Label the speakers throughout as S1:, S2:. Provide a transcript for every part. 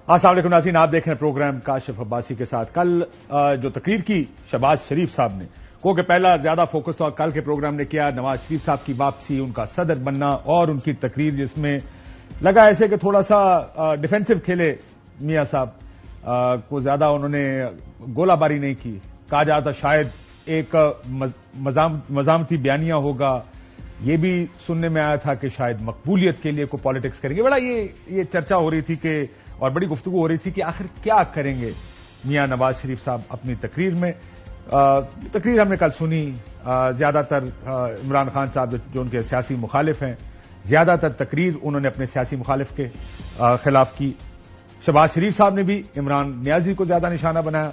S1: السلام علیکم ناظرین، آپ دیکھ رہے ہیں پروگرام کاشف عباسی کے ساتھ۔ کل جو تقریر کی شہباز شریف صاحب نے کہ پہلا زیادہ فوکس تھا کل کے پروگرام نے کیا نواز شریف صاحب کی واپسی، ان کا صدر بننا اور ان کی تقریر جس میں لگا ایسے کہ تھوڑا سا ڈیفینسو کھیلے میاں صاحب کو، زیادہ انہوں نے گولہ باری نہیں کی۔ کہا جاتا شاید ایک مزاحمتی بیانیہ ہوگا، یہ بھی سننے میں آیا تھا کہ شاید مقبولیت کے لیے کوئی پالیٹکس کریں گے۔ بڑا یہ چرچا ہو رہی تھی کہ اور بڑی گفتگو ہو رہی تھی کہ آخر کیا کریں گے میاں نواز شریف صاحب اپنی تقریر میں۔ تقریر ہم نے کل سنی، زیادہ تر عمران خان صاحب جو ان کے سیاسی مخالف ہیں، زیادہ تر تقریر انہوں نے اپنے سیاسی مخالف کے خلاف کی۔ شہباز شریف صاحب نے بھی عمران نیازی کو زیادہ نشانہ بنایا۔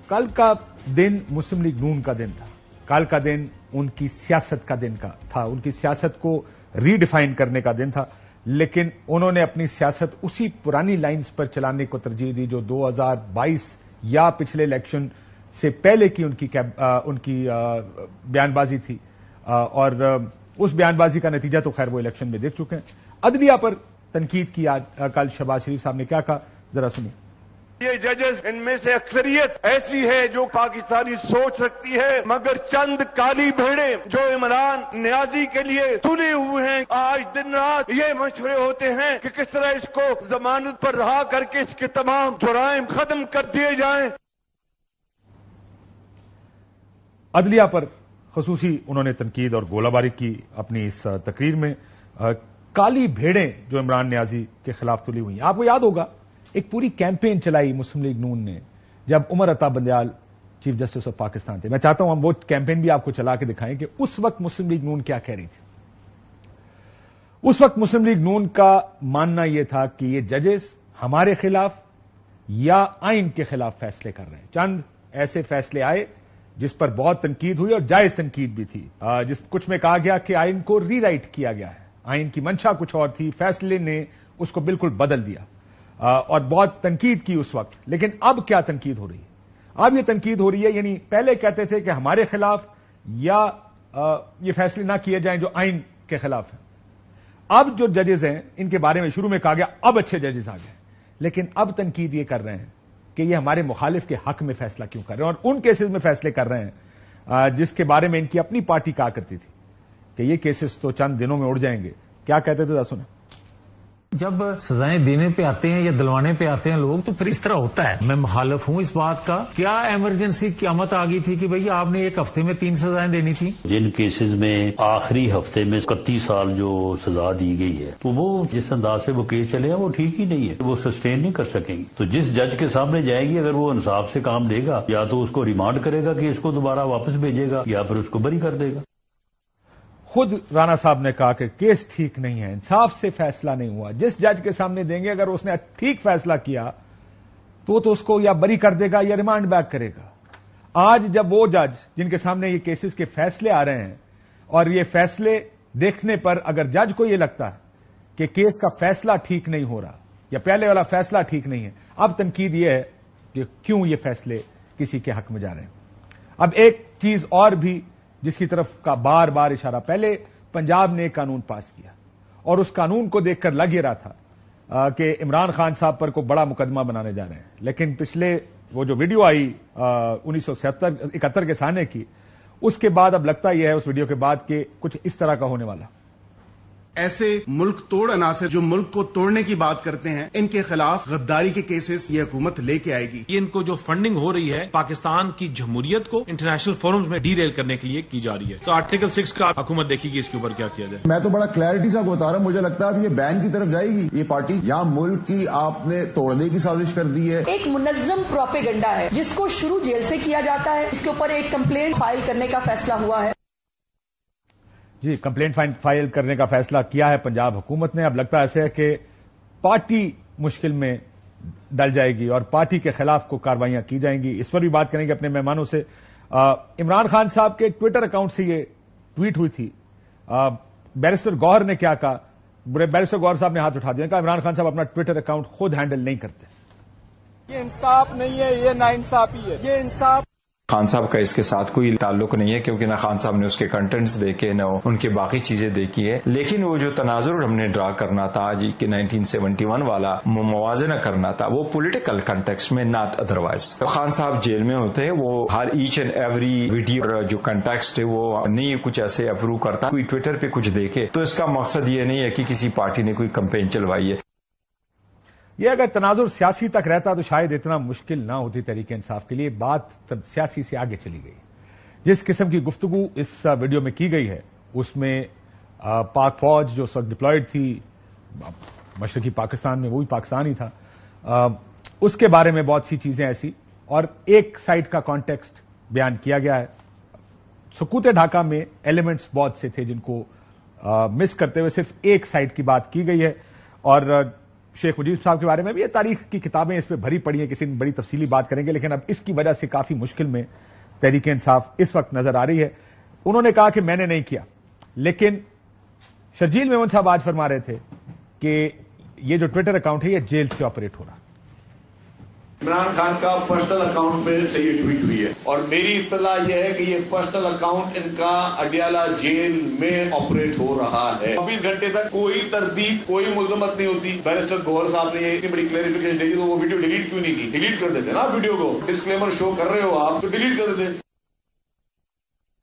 S1: کل کا دن مسلم لیگ نون کا دن تھا، کل کا دن ان کی سیاست کا دن تھا، ان کی سیاست کو ری ڈیفائن کرنے کا دن تھا، لیکن انہوں نے اپنی سیاست اسی پرانی لائنز پر چلانے کو ترجیح دی جو 2022 یا پچھلے الیکشن سے پہلے کی ان کی بیان بازی تھی، اور اس بیان بازی کا نتیجہ تو خیر وہ الیکشن میں دیکھ چکے ہیں۔ عدلیہ پر تنقید کی کل شہباز شریف صاحب نے، کیا کہا ذرا سنیں۔
S2: یہ ججز ان میں سے اکثریت ایسی ہے جو پاکستانی سوچ رکھتی ہے، مگر چند کالی بھیڑیں جو عمران نیازی کے لیے تلے ہوئے ہیں، آج دن رات یہ مشورے ہوتے ہیں کہ کس طرح اس کو ضمانت پر رہا کر کے اس کے تمام جرائم ختم کر دیے جائیں۔
S1: عدلیہ پر خصوصی انہوں نے تنقید اور گولہ باری کی اپنی اس تقریر میں۔ کالی بھیڑیں جو عمران نیازی کے خلاف تلی ہوئی، آپ کو یاد ہوگا ایک پوری کیمپین چلائی مسلم لیگ نون نے جب Umar Ata Bandial chief justice of Pakistan تھے۔ میں چاہتا ہوں ہم وہ کیمپین بھی آپ کو چلا کے دکھائیں کہ اس وقت مسلم لیگ نون کیا کہہ رہی تھی۔ اس وقت مسلم لیگ نون کا ماننا یہ تھا کہ یہ ججز ہمارے خلاف یا آئین کے خلاف فیصلے کر رہے ہیں۔ چند ایسے فیصلے آئے جس پر بہت تنقید ہوئی اور جائز تنقید بھی تھی، جس کچھ میں کہا گیا کہ آئین کو ری رائٹ کیا گیا ہے، آئین کی منشا کچھ اور تھی، فیصلے نے اس کو بالکل بدل دیا، اور بہت تنقید کی اس وقت۔ لیکن اب کیا تنقید ہو رہی ہے؟ اب یہ تنقید ہو رہی ہے، یعنی پہلے کہتے تھے کہ ہمارے خلاف یا یہ فیصلے نہ کیے جائیں جو آئین کے خلاف ہیں۔ اب جو ججز ہیں ان کے بارے میں شروع میں کہا گیا اب اچھے ججز آ گئے، لیکن اب تنقید یہ کر رہے ہیں کہ یہ ہمارے مخالف کے حق میں فیصلہ کیوں کر رہے ہیں، اور ان کیسز میں فیصلے کر رہے ہیں جس کے بارے میں ان کی اپنی پارٹی کہا کرتی تھی کہ یہ کیسز تو چند دنوں میں اڑ جائیں گے۔ کیا کہتے تھے سنیں۔
S3: جب سزائیں دینے پہ آتے ہیں یا دلوانے پہ آتے ہیں لوگ تو پھر اس طرح ہوتا ہے۔ میں مخالف ہوں اس بات کا۔ کیا ایمرجنسی قیامت آ گئی تھی کہ بھئی آپ نے ایک ہفتے میں 3 سزائیں دینی تھی؟
S4: جن کیسز میں آخری ہفتے میں 31 سال جو سزا دی گئی ہے تو وہ جس انداز سے وہ کیس چلے ہیں وہ ٹھیک ہی نہیں ہے، وہ سسٹین نہیں کر سکیں گی۔ تو جس جج کے سامنے جائے گی اگر وہ انصاف سے کام دے گا یا تو اس کو ریمانڈ کرے گا کہ اس کو دوبارہ واپس بھیجے گا یا پھر اس کو بری کر دے گا۔
S1: خود رانا صاحب نے کہا کہ کیس ٹھیک نہیں ہے، انصاف سے فیصلہ نہیں ہوا، جس جج کے سامنے دیں گے اگر اس نے ٹھیک فیصلہ کیا تو اس کو یا بری کر دے گا یا ریمانڈ بیک کرے گا۔ آج جب وہ جج جن کے سامنے یہ کیسز کے فیصلے آ رہے ہیں اور یہ فیصلے دیکھنے پر اگر جج کو یہ لگتا ہے کہ کیس کا فیصلہ ٹھیک نہیں ہو رہا یا پہلے والا فیصلہ ٹھیک نہیں ہے، اب تنقید یہ ہے کہ کیوں یہ فیصلے کسی کے حق میں جا رہے ہیں۔ اب ایک چیز اور بھی جس کی طرف کا بار بار اشارہ، پہلے پنجاب نے ایک قانون پاس کیا اور اس قانون کو دیکھ کر لگ یہ رہا تھا کہ عمران خان صاحب پر کوئی بڑا مقدمہ بنانے جا رہے ہیں، لیکن پچھلے وہ جو ویڈیو آئی 1971 کے سانے کی، اس کے بعد اب لگتا یہ ہے اس ویڈیو کے بعد کہ کچھ اس طرح کا ہونے والا۔
S5: ایسے ملک توڑ عناصر جو ملک کو توڑنے کی بات کرتے ہیں، ان کے خلاف غداری کے کیسز یہ حکومت لے کے آئے گی۔
S6: ان کو جو فنڈنگ ہو رہی ہے پاکستان کی جمہوریت کو انٹرنیشنل فورمز میں ڈی ریل کرنے کے لیے کی جا رہی ہے، تو آرٹیکل 6 کا حکومت دیکھے گی اس کے اوپر کیا کیا جائے۔
S7: میں تو بڑا کلیئرٹی سے بتا رہا ہوں، مجھے لگتا ہے اب یہ بین کی طرف جائے گی یہ پارٹی، یہاں ملک کی آپ نے توڑنے کی سازش کر دی ہے۔
S8: ایک منظم پروپیگنڈا ہے جس کو شروع جیل سے کیا جاتا ہے، اس کے اوپر ایک کمپلینٹ فائل کرنے کا فیصلہ ہوا ہے۔
S1: جی، کمپلینٹ فائل کرنے کا فیصلہ کیا ہے پنجاب حکومت نے۔ اب لگتا ایسے ہے کہ پارٹی مشکل میں ڈل جائے گی اور پارٹی کے خلاف کو کاروائیاں کی جائیں گی۔ اس پر بھی بات کریں گے اپنے مہمانوں سے۔ عمران خان صاحب کے ٹویٹر اکاؤنٹ سے یہ ٹویٹ ہوئی تھی، بیرسٹر گوہر نے کیا کہا؟ بیرسٹر گوہر صاحب نے ہاتھ اٹھا دیا، کہا عمران خان صاحب اپنا ٹویٹر اکاؤنٹ خود ہینڈل نہیں کرتے۔
S9: یہ انصاف نہیں ہے، یہ ناانصافی ہے۔ یہ انصاف خان صاحب کا اس کے ساتھ کوئی تعلق نہیں ہے، کیونکہ نہ خان صاحب نے اس کے کنٹینٹس دیکھے نہ ان کے باقی چیزیں دیکھی ہے. لیکن وہ جو تناظر ہم نے ڈرا کرنا تھا جی کہ 1971 والا موازنہ کرنا تھا، وہ پولیٹیکل کنٹیکسٹ میں، ناٹ ادروائز. خان صاحب جیل میں ہوتے ہیں، وہ ہر ایچ اینڈ ایوری ویڈیو جو کنٹیکسٹ ہے وہ نہیں کچھ ایسے اپروو کرتا. کوئی ٹویٹر پہ کچھ دیکھے تو اس کا مقصد یہ نہیں ہے کہ کسی پارٹی نے کوئی کمپین چلوائی ہے.
S1: یہ اگر تناظر سیاسی تک رہتا تو شاید اتنا مشکل نہ ہوتی تحریک انصاف کے لیے. بات سیاسی سے آگے چلی گئی. جس قسم کی گفتگو اس ویڈیو میں کی گئی ہے اس میں پاک فوج جو اس وقت ڈپلائڈ تھی مشرقی پاکستان میں، وہی پاکستان ہی تھا، اس کے بارے میں بہت سی چیزیں ایسی، اور ایک سائڈ کا کانٹیکسٹ بیان کیا گیا ہے. سکوت ڈھاکہ میں ایلیمنٹس بہت سے تھے جن کو مس کرتے ہوئے صرف ایک سائڈ کی بات کی گئی ہے. اور شیخ مجیب صاحب کے بارے میں بھی یہ تاریخ کی کتابیں اس پہ بھری پڑی ہیں، کسی بڑی تفصیلی بات کریں گے، لیکن اب اس کی وجہ سے کافی مشکل میں تحریک انصاف اس وقت نظر آ رہی ہے. انہوں نے کہا کہ میں نے نہیں کیا، لیکن شرجیل میمن صاحب آج فرما رہے تھے کہ یہ جو ٹویٹر اکاؤنٹ ہے یہ جیل سے آپریٹ ہو رہا.
S2: عمران خان کا پرسنل اکاؤنٹ میں سے یہ ٹویٹ ہوئی ہے، اور میری اطلاع یہ ہے کہ یہ پرسنل اکاؤنٹ ان کا اڈیالہ جیل میں آپریٹ ہو رہا ہے. 24 گھنٹے تک کوئی تردید، کوئی ملزمت نہیں ہوتی. بیرسٹر گوہر صاحب نے یہ اتنی بڑی کلیریفیکیشن دے دی تو وہ ویڈیو ڈیلیٹ کیوں نہیں کی؟ ڈیلیٹ کر دیتے نا ویڈیو کو. ڈسکلیمر شو کر رہے ہو آپ تو ڈیلیٹ کر دیتے.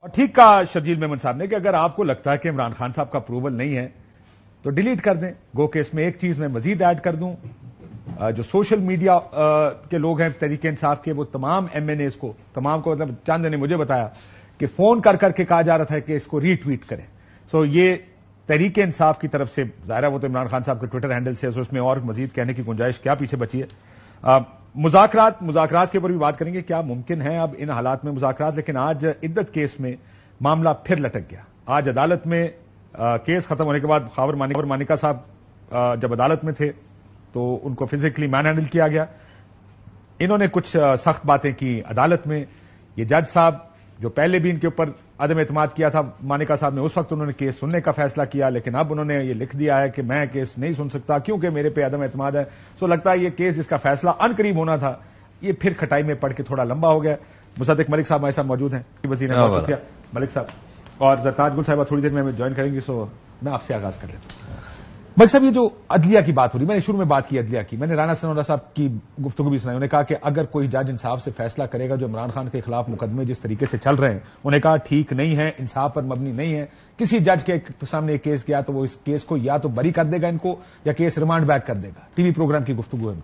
S1: اور ٹھیک کہا شرجیل میمن صاحب نے کہ اگر آپ کو لگتا ہے کہ عمران خان صاحب کا اپروول نہیں ہے تو ڈیلیٹ کر دیں. گو کہ اس میں ایک چیز میں مزید ایڈ کر دوں، جو سوشل میڈیا کے لوگ ہیں تحریک انصاف کے، وہ تمام ایم این ایز کو، تمام کو، مطلب چاند نے مجھے بتایا کہ فون کر کر کے کہا جا رہا تھا کہ اس کو ری ٹویٹ کریں. سو یہ تحریک انصاف کی طرف سے ظاہر ہے، وہ تو عمران خان صاحب کے ٹویٹر ہینڈل سے، اس میں اور مزید کہنے کی گنجائش کیا پیچھے بچی ہے. مذاکرات کے اوپر بھی بات کریں گے، کیا ممکن ہے اب ان حالات میں مذاکرات. لیکن آج عدت کیس میں معاملہ پھر لٹک گیا. آج عدالت میں کیس ختم ہونے کے بعد خاور مانیکا صاحب جب عدالت میں تھے تو ان کو فزیکلی مین ہینڈل کیا گیا. انہوں نے کچھ سخت باتیں کی عدالت میں. یہ جج صاحب جو پہلے بھی ان کے اوپر عدم اعتماد کیا تھا مانیکا صاحب نے، اس وقت انہوں نے کیس سننے کا فیصلہ کیا، لیکن اب انہوں نے یہ لکھ دیا ہے کہ میں کیس نہیں سن سکتا کیونکہ میرے پہ عدم اعتماد ہے. سو لگتا ہے یہ کیس جس کا فیصلہ ان قریب ہونا تھا یہ پھر کھٹائی میں پڑ کے تھوڑا لمبا ہو گیا. مصدق ملک صاحب ہمارے ساتھ موجود ہیں، وزیر بہت شکریہ ملک صاحب. اور زرتاج گل صاحبہ تھوڑی دیر میں ہمیں جوائن کریں گی. سو میں آپ سے آغاز کر لیتا ہوں. ملک صاحب، یہ جو عدلیہ کی بات ہو رہی، میں نے شروع میں بات کی عدلیہ کی، میں نے رانا ثناء اللہ صاحب کی گفتگو بھی سنائی. انہوں نے کہا کہ اگر کوئی جج انصاف سے فیصلہ کرے گا جو عمران خان کے خلاف مقدمے جس طریقے سے چل رہے ہیں، انہوں نے کہا ٹھیک نہیں ہے، انصاف پر مبنی نہیں ہے. کسی جج کے سامنے ایک کیس گیا تو وہ اس کیس کو یا تو بری کر دے گا ان کو یا کیس ریمانڈ بیک کر دے گا. ٹی وی پروگرام کی گفتگو ہے.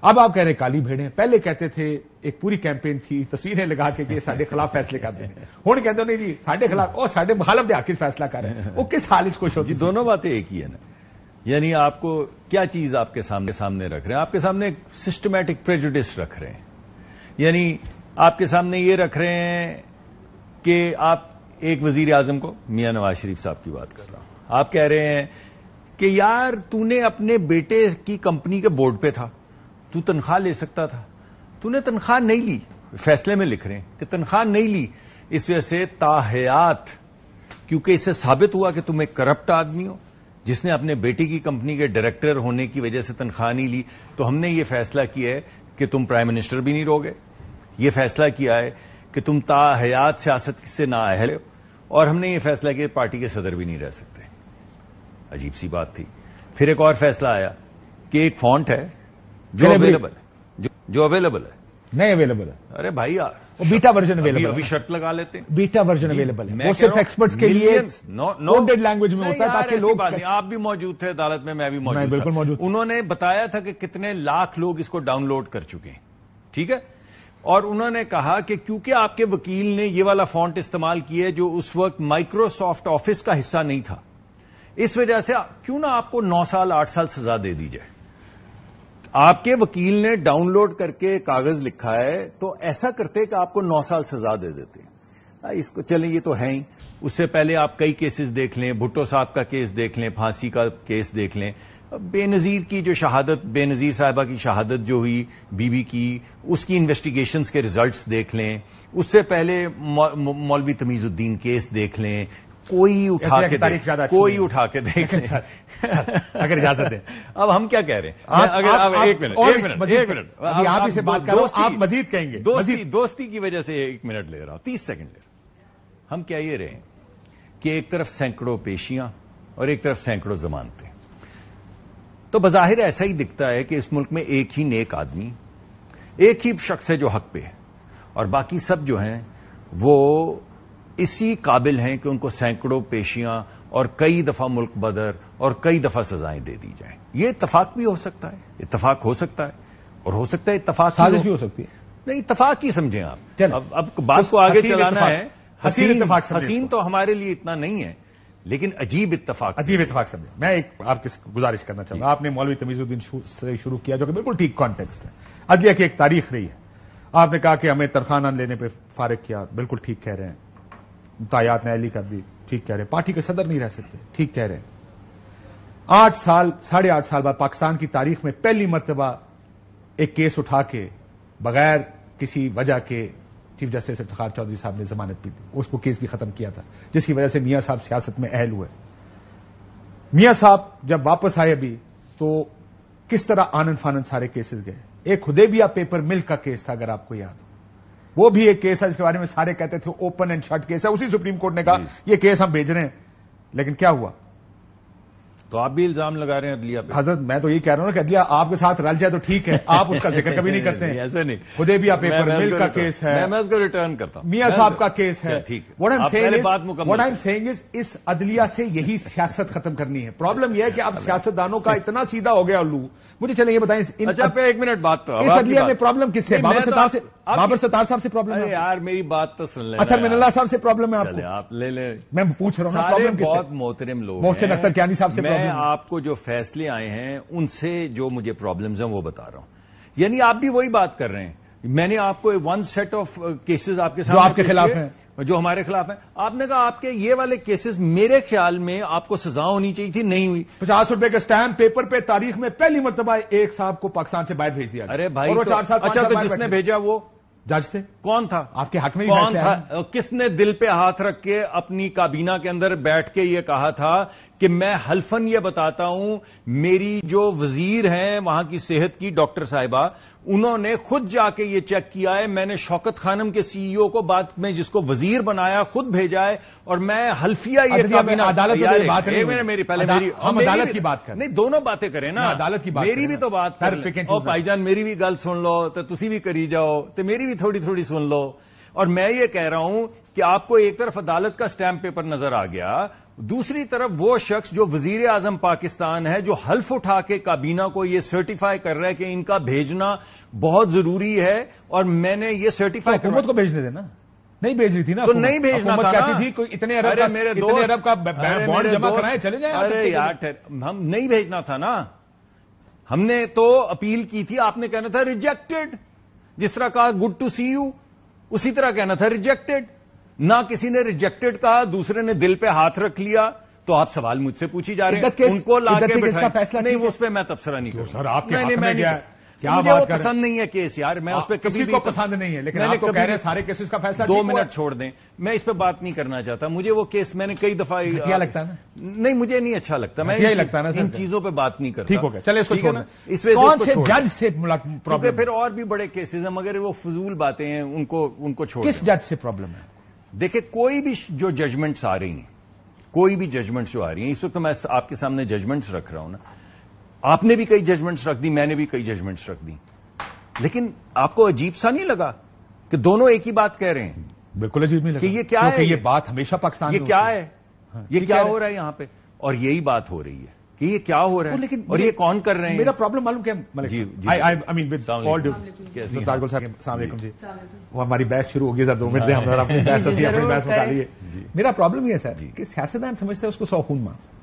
S1: اب آپ کہہ رہے ہیں کالی بھیڑیں. پہلے کہتے تھے ایک پوری کیمپین تھی تصویریں لگا کے کہ ساڈے خلاف فیصلے کر دیں، ہوں کہتے نہیں جی ساڈے خلاف، اور ساڈے مخالف دے آخر فیصلہ کر رہے ہیں. وہ کس حال اس خوش ہوتی؟
S10: دونوں باتیں ایک ہی ہے نا. یعنی آپ کو کیا چیز آپ کے سامنے رکھ رہے ہیں؟ آپ کے سامنے سسٹمیٹک پریجوڈس رکھ رہے ہیں. یعنی آپ کے سامنے یہ رکھ رہے ہیں کہ آپ ایک وزیر اعظم کو، میاں نواز شریف صاحب کی بات کر رہا ہوں، آپ کہہ رہے ہیں کہ یار تو نے اپنے بیٹے کی کمپنی کے بورڈ پہ تھا، تو تنخواہ لے سکتا تھا، تو نے تنخواہ نہیں لی. فیصلے میں لکھ رہے ہیں کہ تنخواہ نہیں لی، اس وجہ سے تاحیات، کیونکہ اس سے ثابت ہوا کہ تم ایک کرپٹ آدمی ہو جس نے اپنے بیٹی کی کمپنی کے ڈائریکٹر ہونے کی وجہ سے تنخواہ نہیں لی، تو ہم نے یہ فیصلہ کیا ہے کہ تم پرائم منسٹر بھی نہیں رہوگے. یہ فیصلہ کیا ہے کہ تم تاحیات سیاست سے نااہل ہو، اور ہم نے یہ فیصلہ کیا کہ پارٹی کے صدر بھی نہیں رہ سکتے. عجیب سی بات تھی. پھر ایک اور فیصلہ آیا کہ ایک فونٹ ہے جو اویلیبل ہے، جو اویلیبل ہے،
S1: نہیں اویلیبل ہے.
S10: ارے بھائی یار
S1: بیٹا ورژن اویلیبل ہے،
S10: ابھی شرط لگا لیتے ہیں
S1: بیٹا ورژن اویلیبل ہے. وہ صرف ایکسپرٹس کے لیے کوڈڈ لینگویج میں ہوتا ہے تاکہ لوگ.
S10: آپ بھی موجود تھے عدالت میں، میں بھی موجود تھا. انہوں نے بتایا تھا کہ کتنے لاکھ لوگ اس کو ڈاؤن لوڈ کر چکے ہیں. ٹھیک ہے. اور انہوں نے کہا کہ کیونکہ آپ کے وکیل نے یہ والا فونٹ استعمال کیا جو اس وقت مائکروسافٹ آفس کا حصہ نہیں تھا، اس وجہ سے کیوں نہ آپ کو 9 سال 8 سال سزا دے دی جائے. آپ کے وکیل نے ڈاؤن لوڈ کر کے کاغذ لکھا ہے تو ایسا کرتے کہ آپ کو 9 سال سزا دے دیتے. اس کو چلیں یہ تو ہے ہی. اس سے پہلے آپ کئی کیسز دیکھ لیں، بھٹو صاحب کا کیس دیکھ لیں، پھانسی کا کیس دیکھ لیں، بے نظیر کی جو شہادت، بے نظیر صاحبہ کی شہادت جو ہوئی بی بی کی، اس کی انویسٹیگیشنز کے ریزلٹس دیکھ لیں. اس سے پہلے مولوی تمیز الدین کیس دیکھ لیں، کوئی اٹھا کے
S1: تاریخ زیادہ
S10: کوئی اٹھا کے دیکھ لیں
S1: اگر اجازت ہے.
S10: اب ہم کیا کہہ رہے ہیں؟ اگر ایک منٹ
S1: آپ ہی سے بات کرو, آپ مزید کہیں گے.
S10: دوستی کی وجہ سے 1 منٹ لے رہا ہوں, 30 سیکنڈ لے رہا ہوں. ہم کیا یہ رہے ہیں کہ ایک طرف سینکڑوں پیشیاں اور ایک طرف سینکڑوں ضمانتیں, تو بظاہر ایسا ہی دکھتا ہے کہ اس ملک میں ایک ہی نیک آدمی, ایک ہی شخص ہے جو حق پہ ہے, اور باقی سب جو ہیں وہ اسی قابل ہیں کہ ان کو سینکڑوں پیشیاں اور کئی دفعہ ملک بدر اور کئی دفعہ سزائیں دے دی جائیں. یہ اتفاق بھی ہو سکتا ہے, اتفاق ہو سکتا ہے, اور ہو سکتا ہے اتفاق
S1: سازش بھی ہو سکتی ہے.
S10: نہیں, اتفاق ہی سمجھیں آپ. اب بات کو آگے چلانا ہے. حسین تو ہمارے لیے اتنا نہیں ہے, لیکن عجیب اتفاق
S1: سمجھیں. میں ایک آپ کی گزارش کرنا چاہوں گا. آپ نے مولوی تمیز الدین سے شروع کیا جو کہ بالکل ٹھیک کانٹیکسٹ ہے. عدلیہ کی ایک تاریخ رہی ہے. آپ نے کہا کہ ہمیں تنخواہ نہ لینے پہ فارغ کیا, بالکل ٹھیک کہہ رہے ہیں. متعینات نااہلی کر دی, ٹھیک کہہ رہے ہیں. پارٹی کے صدر نہیں رہ سکتے, ٹھیک کہہ رہے ہیں. 8 سال 8.5 سال بعد پاکستان کی تاریخ میں پہلی مرتبہ ایک کیس اٹھا کے بغیر کسی وجہ کے چیف جسٹس افتخار چودھری صاحب نے ضمانت بھی دی. اس کو کیس بھی ختم کیا تھا, جس کی وجہ سے میاں صاحب سیاست میں اہل ہوئے. میاں صاحب جب واپس آئے ابھی تو کس طرح آنن فانن سارے کیسز گئے. ایک حدیبیہ پیپر مل کا کیس تھا, اگر آپ کو یاد ہو, وہ بھی ایک کیس ہے جس کے بارے میں سارے کہتے تھے اوپن اینڈ شٹ کیس ہے. اسی سپریم کورٹ نے کہا یہ کیس ہم بھیج رہے ہیں, لیکن کیا ہوا؟
S10: تو آپ بھی الزام لگا رہے ہیں عدلیہ پہ.
S1: حضرت میں تو یہ کہہ رہا ہوں کہ عدلیہ آپ کے ساتھ رل جائے تو ٹھیک ہے, آپ اس کا ذکر کبھی نہیں کرتے ہیں.
S10: ایسے نہیں,
S1: حدیبیہ پیپر مل کا کیس ہے,
S10: میں اس کو ریٹرن کرتا ہوں.
S1: میاں صاحب کا کیس ہے.
S10: واٹ آئی
S1: ایم سیئنگ از اس عدلیہ سے یہی سیاست ختم کرنی ہے. پرابلم یہ ہے کہ اب سیاستدانوں کا اتنا سیدھا ہو گیا الو. مجھے چلیں یہ بتائیں,
S10: اچھا پہ 1 منٹ بات تو
S1: اس عدلیہ میں پرابلم کس سے؟ بابر ستار صاحب سے پرابلم ہے
S10: یار. میری بات تو سن لیں.
S1: اطہر من اللہ صاحب سے پرابلم ہے آپ کو,
S10: آپ لے لیں.
S1: میں پوچھ رہا ہوں پرابلم کس سے؟
S10: بہت محترم لوگ,
S1: محسن اختر کیانی صاحب سے
S10: میں آپ کو جو فیصلے آئے ہیں ان سے جو مجھے پرابلمز ہیں وہ بتا رہا ہوں. یعنی آپ بھی وہی بات کر رہے ہیں. میں نے آپ کو 1 سیٹ آف کیسز آپ کے سامنے
S1: جو آپ کے خلاف ہیں,
S10: جو ہمارے خلاف ہیں. آپ نے کہا آپ کے یہ والے کیسز میرے خیال میں آپ کو سزا ہونی چاہیے تھی, نہیں ہوئی.
S1: 50 روپے کے اسٹیمپ پیپر پہ تاریخ میں پہلی مرتبہ ایک صاحب کو پاکستان سے باہر بھیج دیا.
S10: ارے بھائی, اچھا تو جس نے بھیجا وہ
S1: جج تھے,
S10: کون تھا؟
S1: آپ کے حق میں
S10: کون تھا؟ کس نے دل پہ ہاتھ رکھ کے اپنی کابینہ کے اندر بیٹھ کے یہ کہا تھا کہ میں حلفاً یہ بتاتا ہوں, میری جو وزیر ہیں وہاں کی صحت کی ڈاکٹر صاحبہ, انہوں نے خود جا کے یہ چیک کیا ہے. میں نے شوکت خانم کے سی ای او کو بعد میں جس کو وزیر بنایا خود بھیجا ہے, اور میں حلفیہ یہ
S1: کابینہ عدالت کی بات
S10: ہم
S1: عدالت کی بات کریں,
S10: نہیں دونوں باتیں کریں نا,
S1: عدالت کی بات
S10: میری بھی تو بات کر لیں. اور بھائی جان میری بھی گل سن لو تو تسی بھی کری جاؤ, تو میری بھی تھوڑی تھوڑی سن لو. اور میں یہ کہہ رہا ہوں کہ آپ کو ایک طرف عدالت کا اسٹیمپ پیپر نظر آ گیا, دوسری طرف وہ شخص جو وزیر اعظم پاکستان ہے جو حلف اٹھا کے کابینہ کو یہ سرٹیفائی کر رہا ہے کہ ان کا بھیجنا بہت ضروری ہے, اور میں نے یہ سرٹیفائی
S1: حکومت کو بھیجنے دینا, نہیں بھیج رہی تھی نا,
S10: تو نہیں بھیجنا تھا
S1: کہتی تھی کوئی اتنے ارب کا بانڈ جمع کرائیں چلے جائیں.
S10: ارے یار ہم نہیں بھیجنا تھا نا, ہم نے تو اپیل کی تھی, آپ نے کہنا تھا ریجیکٹڈ. جس طرح کہا گڈ ٹو سی یو, اسی طرح کہنا تھا ریجیکٹڈ. نہ کسی نے ریجیکٹڈ کہا, دوسرے نے دل پہ ہاتھ رکھ لیا. تو آپ سوال مجھ سے پوچھی جا رہے ہیں, ان کو لا کے
S1: فیصلہ
S10: نہیں, اس پہ میں تبصرہ نہیں کروں.
S1: سر آپ کے
S10: مجھے وہ پسند نہیں ہے کیس یار, میں اس پہ
S1: کسی کو پسند نہیں ہے, لیکن آپ تو کہہ رہے ہیں سارے کیسز کا فیصلہ
S10: 2 منٹ چھوڑ دیں, میں اس پہ بات نہیں کرنا چاہتا. مجھے وہ کیس میں نے کئی دفعہ
S1: لگتا ہے نا,
S10: نہیں مجھے نہیں اچھا لگتا, میں ان چیزوں پہ بات نہیں کرتا.
S1: ٹھیک ہو گیا, چلے اس کو چھوڑنا.
S10: اس وجہ سے
S1: جج سے پرابلم,
S10: پھر اور بھی بڑے کیسز ہیں مگر وہ فضول باتیں ہیں, ان کو چھوڑ.
S1: کس جج سے پرابلم ہے؟
S10: دیکھیں کوئی بھی جو ججمنٹس آ رہی ہیں, کوئی بھی ججمنٹس جو آ رہی ہیں, اس وقت میں آپ کے سامنے ججمنٹس رکھ رہا ہوں نا, آپ نے بھی کئی ججمنٹس رکھ دی, میں نے بھی کئی ججمنٹس رکھ دی, لیکن آپ کو عجیب سا نہیں لگا کہ دونوں ایک ہی بات کہہ رہے ہیں؟
S1: بالکل عجیب نہیں لگا
S10: کہ یہ کیا ہے,
S1: یہ بات ہمیشہ پاکستان
S10: یہ کیا ہے, یہ کیا ہو رہا ہے یہاں پہ, اور یہی بات ہو رہی ہے کہ یہ کیا ہو رہا ہے,
S1: لیکن
S10: اور یہ کون کر رہے ہیں.
S1: میرا پرابلم معلوم کیا
S10: جی,
S1: السلام علیکم جی, وہ ہماری بحث شروع ہوگی, سر 2 منٹ دیں, ہم اپنی بحث بتا لیے. میرا پرابلم یہ ہے سر کہ سیاستدان سمجھتے ہیں اس کو 100 خون معاف,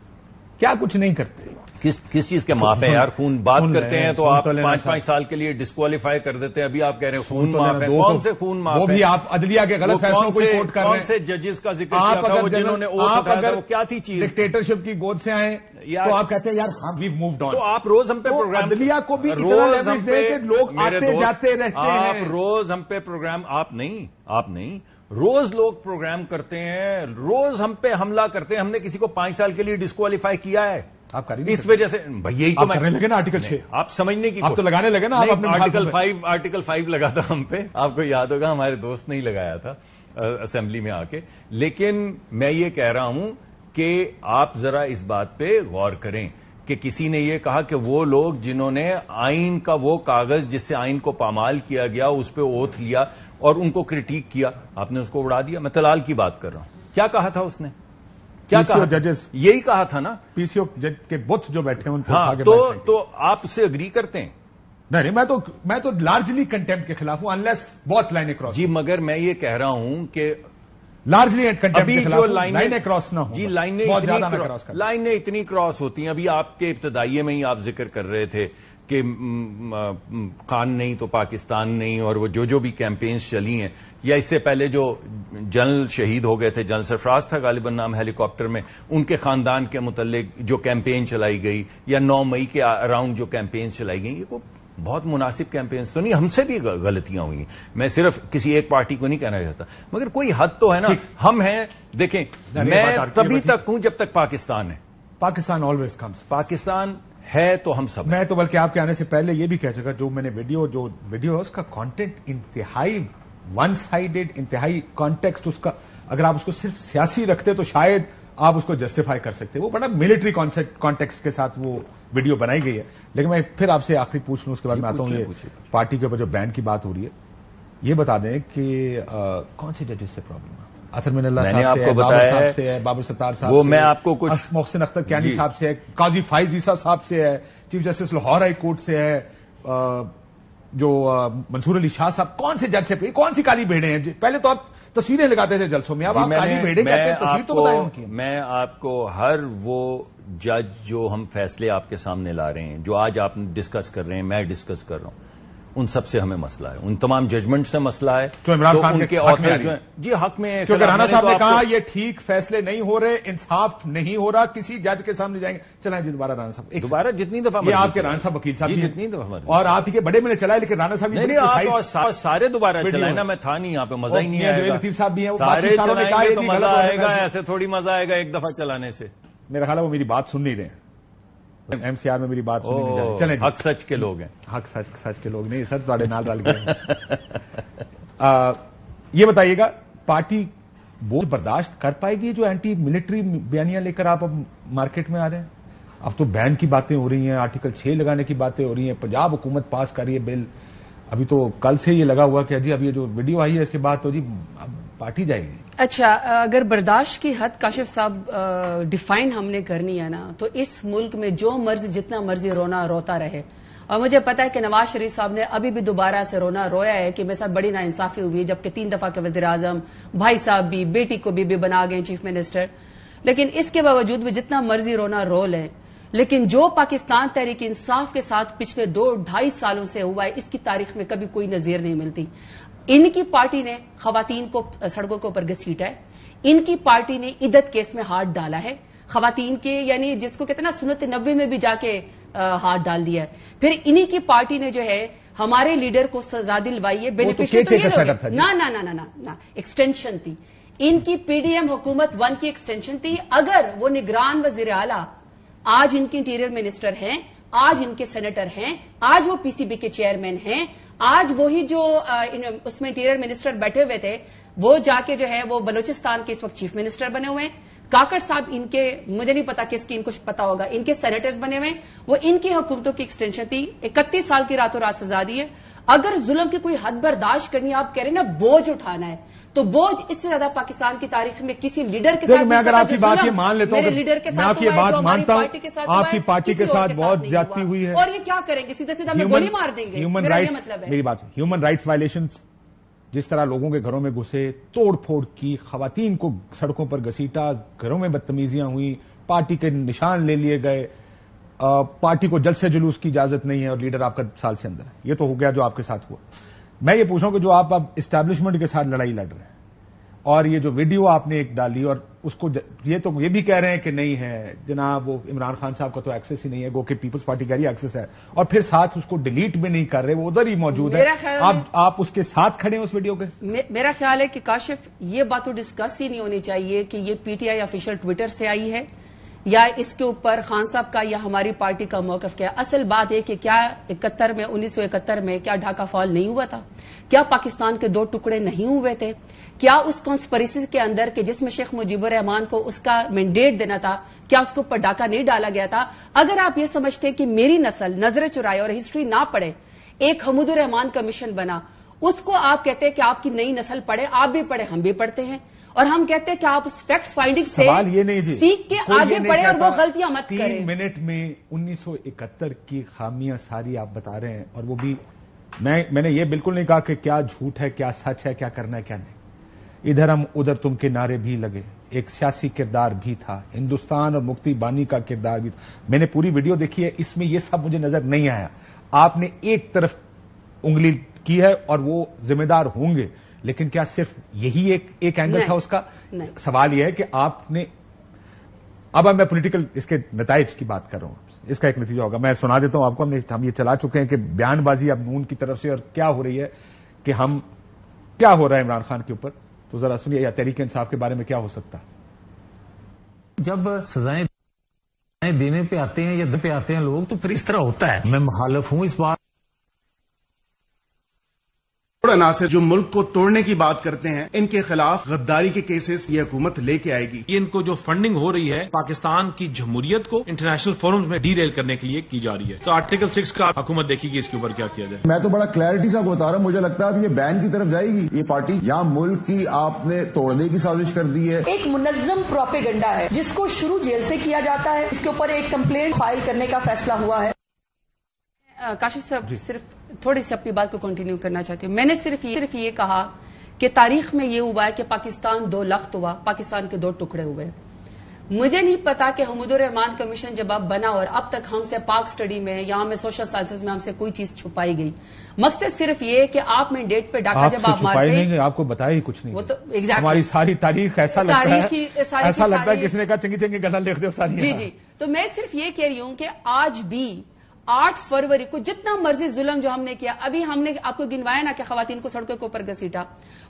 S1: کیا کچھ نہیں کرتے.
S10: کس چیز کے معاف ہے یار؟ خون بات کرتے ہیں تو آپ 5-5 سال کے لیے ڈسکوالیفائی کر دیتے ہیں, ابھی آپ کہہ رہے ہیں خون معاف ہے. کون سے خون معاف ہے؟
S1: وہ بھی آپ عدلیہ کے غلط فیصلوں کو کوٹ کر رہے ہیں.
S10: کون سے ججز کا ذکر کیا تھا وہ جنہوں نے اوٹ اٹھایا تھا, وہ کیا تھی چیز؟
S1: ڈکٹیٹرشپ کی گود سے آئے تو آپ کہتے ہیں یار وی مووڈ آن.
S10: تو آپ روز ہم پہ پروگرام,
S1: عدلیہ کو بھی اتنا لیوریج دیں کہ لوگ آتے جاتے رہتے ہیں.
S10: آپ روز ہم پہ پروگرام, آپ نہیں روز لوگ پروگرام کرتے ہیں, روز ہم پہ حملہ کرتے ہیں. ہم نے کسی کو 5 سال کے لیے ڈسکوالیفائی کیا ہے
S1: آپ
S10: اس وجہ سے؟ بھائی یہی تو
S1: کرنے لگے نا آرٹیکل 6,
S10: آپ سمجھنے کی
S1: آپ تو لگانے لگے نا.
S10: آرٹیکل 5 لگا تھا ہم پہ, آپ کو یاد ہوگا ہمارے دوست نے ہی لگایا تھا اسمبلی میں آ کے. لیکن میں یہ کہہ رہا ہوں کہ آپ ذرا اس بات پہ غور کریں کہ کسی نے یہ کہا کہ وہ لوگ جنہوں نے آئین کا وہ کاغذ جس سے آئین کو پامال کیا گیا اس پہ اوتھ لیا اور ان کو کرٹیک کیا, آپ نے اس کو اڑا دیا. میں طلال کی بات کر رہا ہوں. کیا کہا تھا اس نے؟ کیا کہا؟
S1: ججز
S10: یہی کہا تھا نا,
S1: پی سی او جج کے بت جو بیٹھے ہیں ان کو.
S10: ہاں, تو آپ اس سے اگری کرتے ہیں؟
S1: نہیں, میں تو لارجلی کنٹمپٹ کے خلاف ہوں انلیس بہت لائن کراس.
S10: جی مگر میں یہ کہہ رہا ہوں کہ
S1: لارجلی ابھی جو
S10: لائنیں
S1: کراس نہ ہو,
S10: جی لائنیں اتنی کراس ہوتی ہیں. ابھی آپ کے ابتدائیے میں ہی آپ ذکر کر رہے تھے کہ خان نہیں تو پاکستان نہیں, اور وہ جو بھی کیمپینز چلی ہیں, یا اس سے پہلے جو جنرل شہید ہو گئے تھے, جنرل سرفراز تھا غالباً نام ہیلی کاپٹر میں, ان کے خاندان کے متعلق جو کیمپین چلائی گئی, یا 9 مئی کے اراؤنڈ جو کیمپینز چلائی گئی, یہ بہت مناسب کیمپینز تو نہیں. ہم سے بھی غلطیاں ہوئی. میں صرف کسی ایک پارٹی کو نہیں کہنا چاہتا, مگر کوئی حد تو ہے نا. ہم ہیں, دیکھیں میں تبھی تک ہوں جب تک پاکستان ہے.
S1: Pakistan always comes.
S10: پاکستان ہے تو ہم سب.
S1: میں تو بلکہ آپ کے آنے سے پہلے یہ بھی کہہ چکا, جو میں نے ویڈیو ہے اس کا کانٹینٹ انتہائی ون سائیڈڈ, انتہائی کانٹیکسٹ اس کا, اگر آپ اس کو صرف سیاسی رکھتے تو شاید آپ اس کو جسٹیفائی کر سکتے. وہ بڑا ملٹری کانٹیکسٹ کے ساتھ وہ ویڈیو بنائی گئی ہے. لیکن میں پھر آپ سے آخری پوچھ لوں, اس کے بعد میں آتا ہوں. یہ پارٹی کے اوپر جو بین کی بات ہو رہی ہے, یہ بتا دیں کہ کون سے ججز سے پرابلم ہے؟ اطہر من اللہ صاحب سے, بابر صاحب سے ہے, بابر ستار صاحب سے,
S10: وہ میں آپ کو کچھ
S1: محسن اختر کیانی صاحب سے ہے, قاضی فائز عیسیٰ صاحب سے ہے, chief justice Lahore high court سے ہے, جو منصور علی شاہ صاحب, کون سے جج سے, کون سی کالی بھیڑیں ہیں؟ پہلے تو آپ تصویریں لگاتے تھے جلسوں میں, اب آپ کالی بھیڑیں کہتے ہیں, تصویر تو بتائیں ان کی.
S10: میں آپ کو ہر وہ جج جو ہم فیصلے آپ کے سامنے لا رہے ہیں, جو آج آپ ڈسکس کر رہے ہیں, میں ڈسکس کر رہا ہوں, ان سب سے ہمیں مسئلہ ہے. ان تمام ججمنٹ سے مسئلہ ہے
S1: جو عمران خان کے
S10: آتھرز جو ہیں, جی حق میں.
S1: کیونکہ رانا صاحب نے کہا یہ ٹھیک فیصلے نہیں ہو رہے, انصاف نہیں ہو رہا, کسی جج کے سامنے جائیں گے. چلائیں جی دوبارہ رانا صاحب,
S10: دوبارہ جتنی دفعہ
S1: یہ آپ کے رانا صاحب وکیل صاحب
S10: جتنی دفعہ,
S1: اور آپ کے بڑے میں نے چلائے, لیکن رانا صاحب
S10: نہیں, آپ سارے دوبارہ چلائیں نا. میں تھا نہیں یہاں پہ, مزہ ہی نہیں آئے گا.
S1: لطیف صاحب بھی ہیں,
S10: سارے چلائیں گے تو مزہ آئے گا, ایسے تھوڑی مزہ آئے گا ایک دفعہ چلانے سے.
S1: میرا خیال ہے وہ میری بات سن نہیں رہے ہیں, ایم سی آر میں میری بات سنی نہیں جا رہی. چلیں,
S10: حق سچ کے لوگ ہیں.
S1: حق سچ کے لوگ نہیں سر, تھوڑے نال ڈال گئے. یہ بتائیے گا, پارٹی بوجھ برداشت کر پائے گی جو اینٹی ملٹری بیانیاں لے کر آپ اب مارکیٹ میں آ رہے ہیں؟ اب تو بین کی باتیں ہو رہی ہیں, آرٹیکل 6 لگانے کی باتیں ہو رہی ہیں, پنجاب حکومت پاس کر رہی ہے بل. ابھی تو کل سے یہ لگا ہوا کہ جی اب یہ جو ویڈیو آئی ہے اس کے بعد تو جی اب پارٹی جائے گی.
S11: اچھا, اگر برداشت کی حد کاشف صاحب ڈیفائن ہم نے کرنی ہے نا, تو اس ملک میں جو مرضی جتنا مرضی رونا روتا رہے. اور مجھے پتا ہے کہ نواز شریف صاحب نے ابھی بھی دوبارہ سے رونا رویا ہے کہ میرے ساتھ بڑی ناانصافی ہوئی ہے, جبکہ 3 دفعہ کے وزیر اعظم, بھائی صاحب بھی, بیٹی کو بھی بنا گئے چیف منسٹر. لیکن اس کے باوجود بھی جتنا مرضی رونا رو لیں, لیکن جو پاکستان تحریک انصاف کے ساتھ پچھلے 2-2.5 سالوں سے ہوا ہے, اس کی تاریخ میں کبھی کوئی نظیر نہیں ملتی. ان کی پارٹی نے خواتین کو سڑکوں کے اوپر گھسیٹا ہے, ان کی پارٹی نے عدت کیس میں ہاتھ ڈالا ہے, خواتین کے یعنی جس کو کہتے ہیں نا سنت 90 میں بھی جا کے ہاتھ ڈال دیا ہے. پھر انہی کی پارٹی نے جو ہے ہمارے لیڈر کو سزا دلوائی ہے. بینیفیشری تو یہ لوگ نہ ایکسٹینشن تھی ان کی, پی ڈی ایم حکومت 1 کی ایکسٹینشن تھی. اگر وہ نگران وزیر اعلیٰ آج ان کے انٹیریئر منسٹر ہیں, آج ان کے سینیٹر ہیں, آج وہ پی سی بی کے چیئرمین ہیں, آج وہی جو اس میں انٹیریئر منسٹر بیٹھے ہوئے تھے وہ جا کے جو ہے وہ بلوچستان کے اس وقت چیف منسٹر بنے ہوئے ہیں. کاکڑ صاحب ان کے, مجھے نہیں پتا کس کی, ان کو پتا ہوگا, ان کے سینیٹرز بنے ہوئے ہیں. وہ ان کی حکومتوں کی ایکسٹینشن تھی. 31 سال کی راتوں رات سزا دی ہے. اگر ظلم کی کوئی حد برداشت کرنی ہے, آپ کہہ رہے ہیں نا بوجھ اٹھانا ہے, تو بوجھ اس سے زیادہ پاکستان کی تاریخ میں کسی لیڈر کے ساتھ,
S1: میں اگر آپ کی بات یہ مان لیتا ہوں,
S11: لیڈر کے ساتھ
S1: میں بات مانتا ہوں, آپ کی پارٹی کے ساتھ بہت زیادتی ہوئی ہے.
S11: اور یہ کیا کریں گے, سیدھا سیدھا گولی مار دیں گے. میرا یہ مطلب ہے,
S1: میری بات, ہیومن رائٹس وائلیشنز, جس طرح لوگوں کے گھروں میں گھسے, توڑ پھوڑ کی, خواتین کو سڑکوں پر گھسیٹا, گھروں میں بدتمیزیاں ہوئی, پارٹی کے نشان لے لیے گئے, پارٹی کو جلسے جلوس کی اجازت نہیں ہے اور لیڈر آپ کا سال سے اندر ہے. یہ تو ہو گیا جو آپ کے ساتھ ہوا. میں یہ پوچھوں کہ جو آپ اب اسٹیبلشمنٹ کے ساتھ لڑائی لڑ رہے ہیں, اور یہ جو ویڈیو آپ نے ایک ڈالی اور اس کو یہ بھی کہہ رہے ہیں کہ نہیں ہے جناب وہ عمران خان صاحب کا تو ایکسس ہی نہیں ہے، گو کہ پیپلز پارٹی کا ہی ایکسس ہے، اور پھر ساتھ اس کو ڈیلیٹ بھی نہیں کر رہے، وہ ادھر ہی موجود ہے، آپ اس کے ساتھ کھڑے ہیں اس ویڈیو کے؟
S11: میرا خیال ہے کہ کاشف یہ بات تو ڈسکس ہی نہیں ہونی چاہیے کہ یہ P T I official Twitter سے آئی ہے یا اس کے اوپر خان صاحب کا یا ہماری پارٹی کا موقف کیا ہے۔ اصل بات ہے کہ کیا 1971 میں کیا ڈھاکہ فال نہیں ہوا تھا؟ کیا پاکستان کے 2 ٹکڑے نہیں ہوئے تھے؟ کیا اس کانسپریسی کے اندر کہ جس میں شیخ مجیب الرحمان کو اس کا مینڈیٹ دینا تھا، کیا اس کے اوپر ڈاکہ نہیں ڈالا گیا تھا؟ اگر آپ یہ سمجھتے کہ میری نسل نظر چرائے اور ہسٹری نہ پڑھے، ایک حمود الرحمان کمیشن بنا، اس کو آپ کہتے ہیں کہ آپ کی نئی نسل پڑھے، آپ بھی پڑھے، ہم بھی پڑھتے ہیں، اور ہم کہتے ہیں کہ آپ اس فیکٹ فائنڈنگ سے سیکھ کے آگے بڑھے اور وہ غلطیاں مت کریں۔
S1: 3 منٹ میں 1971 کی خامیاں ساری آپ بتا رہے ہیں، اور وہ بھی میں نے یہ بالکل نہیں کہا کہ کیا جھوٹ ہے، کیا سچ ہے، کیا کرنا ہے، کیا نہیں۔ ادھر ہم ادھر تم کے نعرے بھی لگے، ایک سیاسی کردار بھی تھا، ہندوستان اور مکتی بانی کا کردار بھی تھا۔ میں نے پوری ویڈیو دیکھی ہے، اس میں یہ سب مجھے نظر نہیں آیا۔ آپ نے ایک طرف انگلی کی ہے اور وہ ذمہ دار ہوں گے، لیکن کیا صرف یہی ایک اینگل تھا اس کا؟ سوال یہ ہے کہ آپ نے اب میں پولیٹیکل اس کے نتائج کی بات کر رہا ہوں، اس کا ایک نتیجہ ہوگا، میں سنا دیتا ہوں آپ کو۔ ہم یہ چلا چکے ہیں کہ بیان بازی اب نون کی طرف سے اور کیا ہو رہی ہے کہ ہم کیا ہو رہا ہے عمران خان کے اوپر، تو ذرا سنیے، یا تحریک انصاف کے بارے میں کیا ہو سکتا؟
S3: جب سزائیں دینے پہ آتے ہیں یا پہ آتے ہیں لوگ تو پھر اس طرح ہوتا ہے۔ میں مخالف ہوں اس بات
S5: عناصر جو ملک کو توڑنے کی بات کرتے ہیں، ان کے خلاف غداری کے کیسز یہ حکومت لے کے آئے گی۔
S6: ان کو جو فنڈنگ ہو رہی ہے پاکستان کی جمہوریت کو انٹرنیشنل فورمز میں ڈی ریل کرنے کے لیے کی جا رہی ہے، تو آرٹیکل 6 کا حکومت دیکھے گی اس کے اوپر کیا کیا جائے۔
S7: میں تو بڑا کلیئرٹی سے بتا رہا ہوں، مجھے لگتا ہے اب یہ بین کی طرف جائے گی یہ پارٹی، یہاں ملک کی آپ نے توڑنے کی سازش کر دی ہے۔
S8: ایک منظم پروپیگنڈا ہے جس کو شروع جیل سے کیا جاتا ہے، اس کے اوپر ایک کمپلینٹ فائل کرنے کا فیصلہ ہوا ہے۔
S11: کاشف صاحب صرف تھوڑی سی اپنی بات کو کنٹینیو کرنا چاہتی ہوں۔ میں نے صرف یہ کہا کہ تاریخ میں یہ ہوا ہے کہ پاکستان 2 لخت ہوا، پاکستان کے 2 ٹکڑے ہوئے۔ مجھے نہیں پتا کہ حمود الرحمان کمیشن جب اب بنا اور اب تک ہم سے پاک سٹڈی میں یا ہمیں سوشل سائنسز میں ہم سے کوئی چیز چھپائی گئی۔ مقصد صرف یہ کہ آپ میں ڈیٹ پہ ڈاکہ جب آپ مارتے ہیں،
S1: آپ کو بتایا ہی کچھ نہیں،
S11: وہ تو
S1: ہماری ساری تاریخ ایسا لگتا ہے کسی نے کہا چنگی چنگی گلا لکھ دو ساری۔
S11: جی تو میں صرف یہ کہہ رہی ہوں کہ آج بھی 8 فروری کو جتنا مرضی ظلم جو ہم نے کیا، ابھی ہم نے آپ کو گنوایا نا کہ خواتین کو سڑکوں کے اوپر گھسیٹا،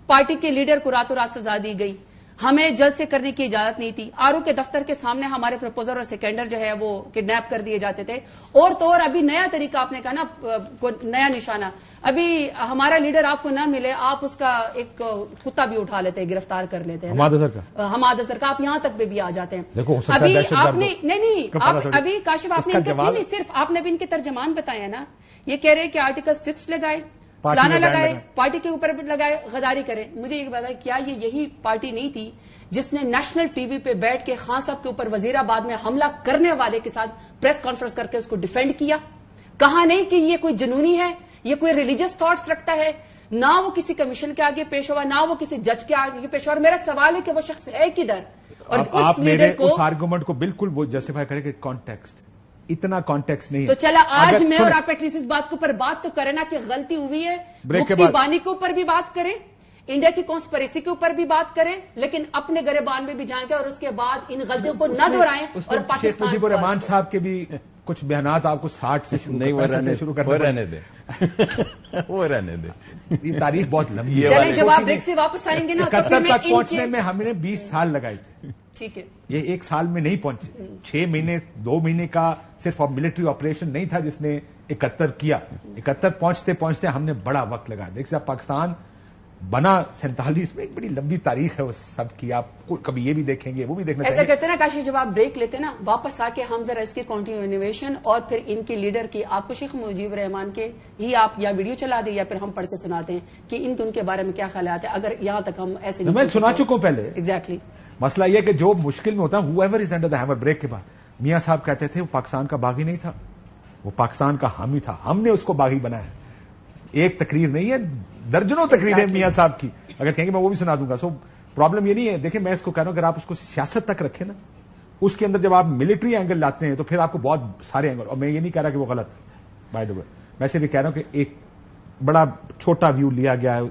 S11: پارٹی کے لیڈر کو راتوں رات سزا دی گئی، ہمیں جلد سے کرنے کی اجازت نہیں تھی، آر او کے دفتر کے سامنے ہمارے پروپوزر اور سیکنڈر جو ہے وہ کڈنیپ کر دیے جاتے تھے، اور تو اور ابھی نیا طریقہ آپ نے کہا نا، نیا نشانہ، ابھی ہمارا لیڈر آپ کو نہ ملے آپ اس کا ایک کتا بھی اٹھا لیتے ہیں، گرفتار کر لیتے ہیں، حماد اظہر کا، آپ یہاں تک بھی آ جاتے ہیں۔ ابھی آپ نے نہیں ابھی کاشف آپ نے نہیں صرف آپ نے بھی ان کے ترجمان بتایا نا، یہ کہہ رہے کہ آرٹیکل 6 لگائے، فلانا لگائے، پارٹی کے اوپر بھی لگائے، غداری کرے۔ مجھے یہ بتائیں کیا یہ یہی پارٹی نہیں تھی جس نے نیشنل ٹی وی پہ بیٹھ کے خان صاحب کے اوپر وزیر آباد میں حملہ کرنے والے کے ساتھ پریس کانفرنس کر کے اس کو ڈیفینڈ کیا؟ کہا نہیں کہ یہ کوئی جنونی ہے، یہ کوئی ریلیجس تھاٹس رکھتا ہے، نہ وہ کسی کمیشن کے آگے پیش ہوا، نہ وہ کسی جج کے آگے پیش ہوا، اور میرا سوال ہے کہ وہ شخص ہے کدھر؟ اور
S1: آپ میرے اس آرگومنٹ کو بالکل وہ جسٹیفائی کریں کہ کانٹیکسٹ اتنا کانٹیکس نہیں ہے،
S11: تو چلا آج میں اور آپ ایٹ لیسٹ اس بات کے اوپر بات تو کریں نا کہ غلطی ہوئی ہے، مفتی بانی کے اوپر بھی بات کریں، انڈیا کی کانسپریسی کے اوپر بھی بات کریں، لیکن اپنے گریبان میں بھی جائیں گے اور اس کے بعد ان غلطیوں کو نہ دہرائیں۔ اور پاکستان
S1: مجیب الرحمان صاحب کے بھی کچھ بیانات آپ کو 60 سے شروع
S10: رہنے دیں، وہ رہنے دیں،
S1: یہ تاریخ بہت لمبی ہے۔
S11: چلیں جب آپ بریک سے واپس آئیں گے نا،
S1: 71 تک پہنچنے میں ہم نے 20 سال لگائے تھے،
S11: ٹھیک ہے،
S1: یہ 1 سال میں نہیں پہنچے، 6 مہینے 2 مہینے کا صرف ملٹری آپریشن نہیں تھا جس نے 71 کیا، 71 پہنچتے پہنچتے ہم نے بڑا وقت لگایا۔ دیکھیے پاکستان بنا 47 میں ایک بڑی لمبی تاریخ ہے اس سب کی، آپ کبھی یہ بھی دیکھیں گے وہ بھی دیکھنا چاہیے۔
S11: ایسا کرتے نا کاشف، جب آپ بریک لیتے نا واپس آ کے ہم ذرا اس کی کنٹینیویشن اور پھر ان کے لیڈر کی، آپ کو شیخ مجیب الرحمان کے ہی آپ یا ویڈیو چلا دیں یا پھر ہم پڑھ کے سناتے ہیں کہ ان کے بارے میں کیا خیالات ہیں، اگر یہاں تک ہم ایسے
S1: میں سنا چکا ہوں پہلے۔
S11: ایگزیکٹلی
S1: مسئلہ یہ کہ جو مشکل میں ہوتا ہے whoever is under the hammer، break کے بعد میاں صاحب کہتے تھے وہ پاکستان کا باغی نہیں تھا، وہ پاکستان کا حامی تھا، ہم نے اس کو باغی بنایا۔ ایک تقریر نہیں ہے، درجنوں تقریریں میاں صاحب کی، اگر کہیں گے میں وہ بھی سنا دوں گا۔ سو پرابلم یہ نہیں ہے، دیکھیں میں اس کو کہہ رہا ہوں اگر آپ اس کو سیاست تک رکھیں نا، اس کے اندر جب آپ ملٹری اینگل لاتے ہیں تو پھر آپ کو بہت سارے اینگل، اور میں یہ نہیں کہہ رہا کہ وہ غلط ہے بائی دا وے، میں صرف یہ کہہ رہا ہوں کہ ایک بڑا چھوٹا ویو لیا گیا ہے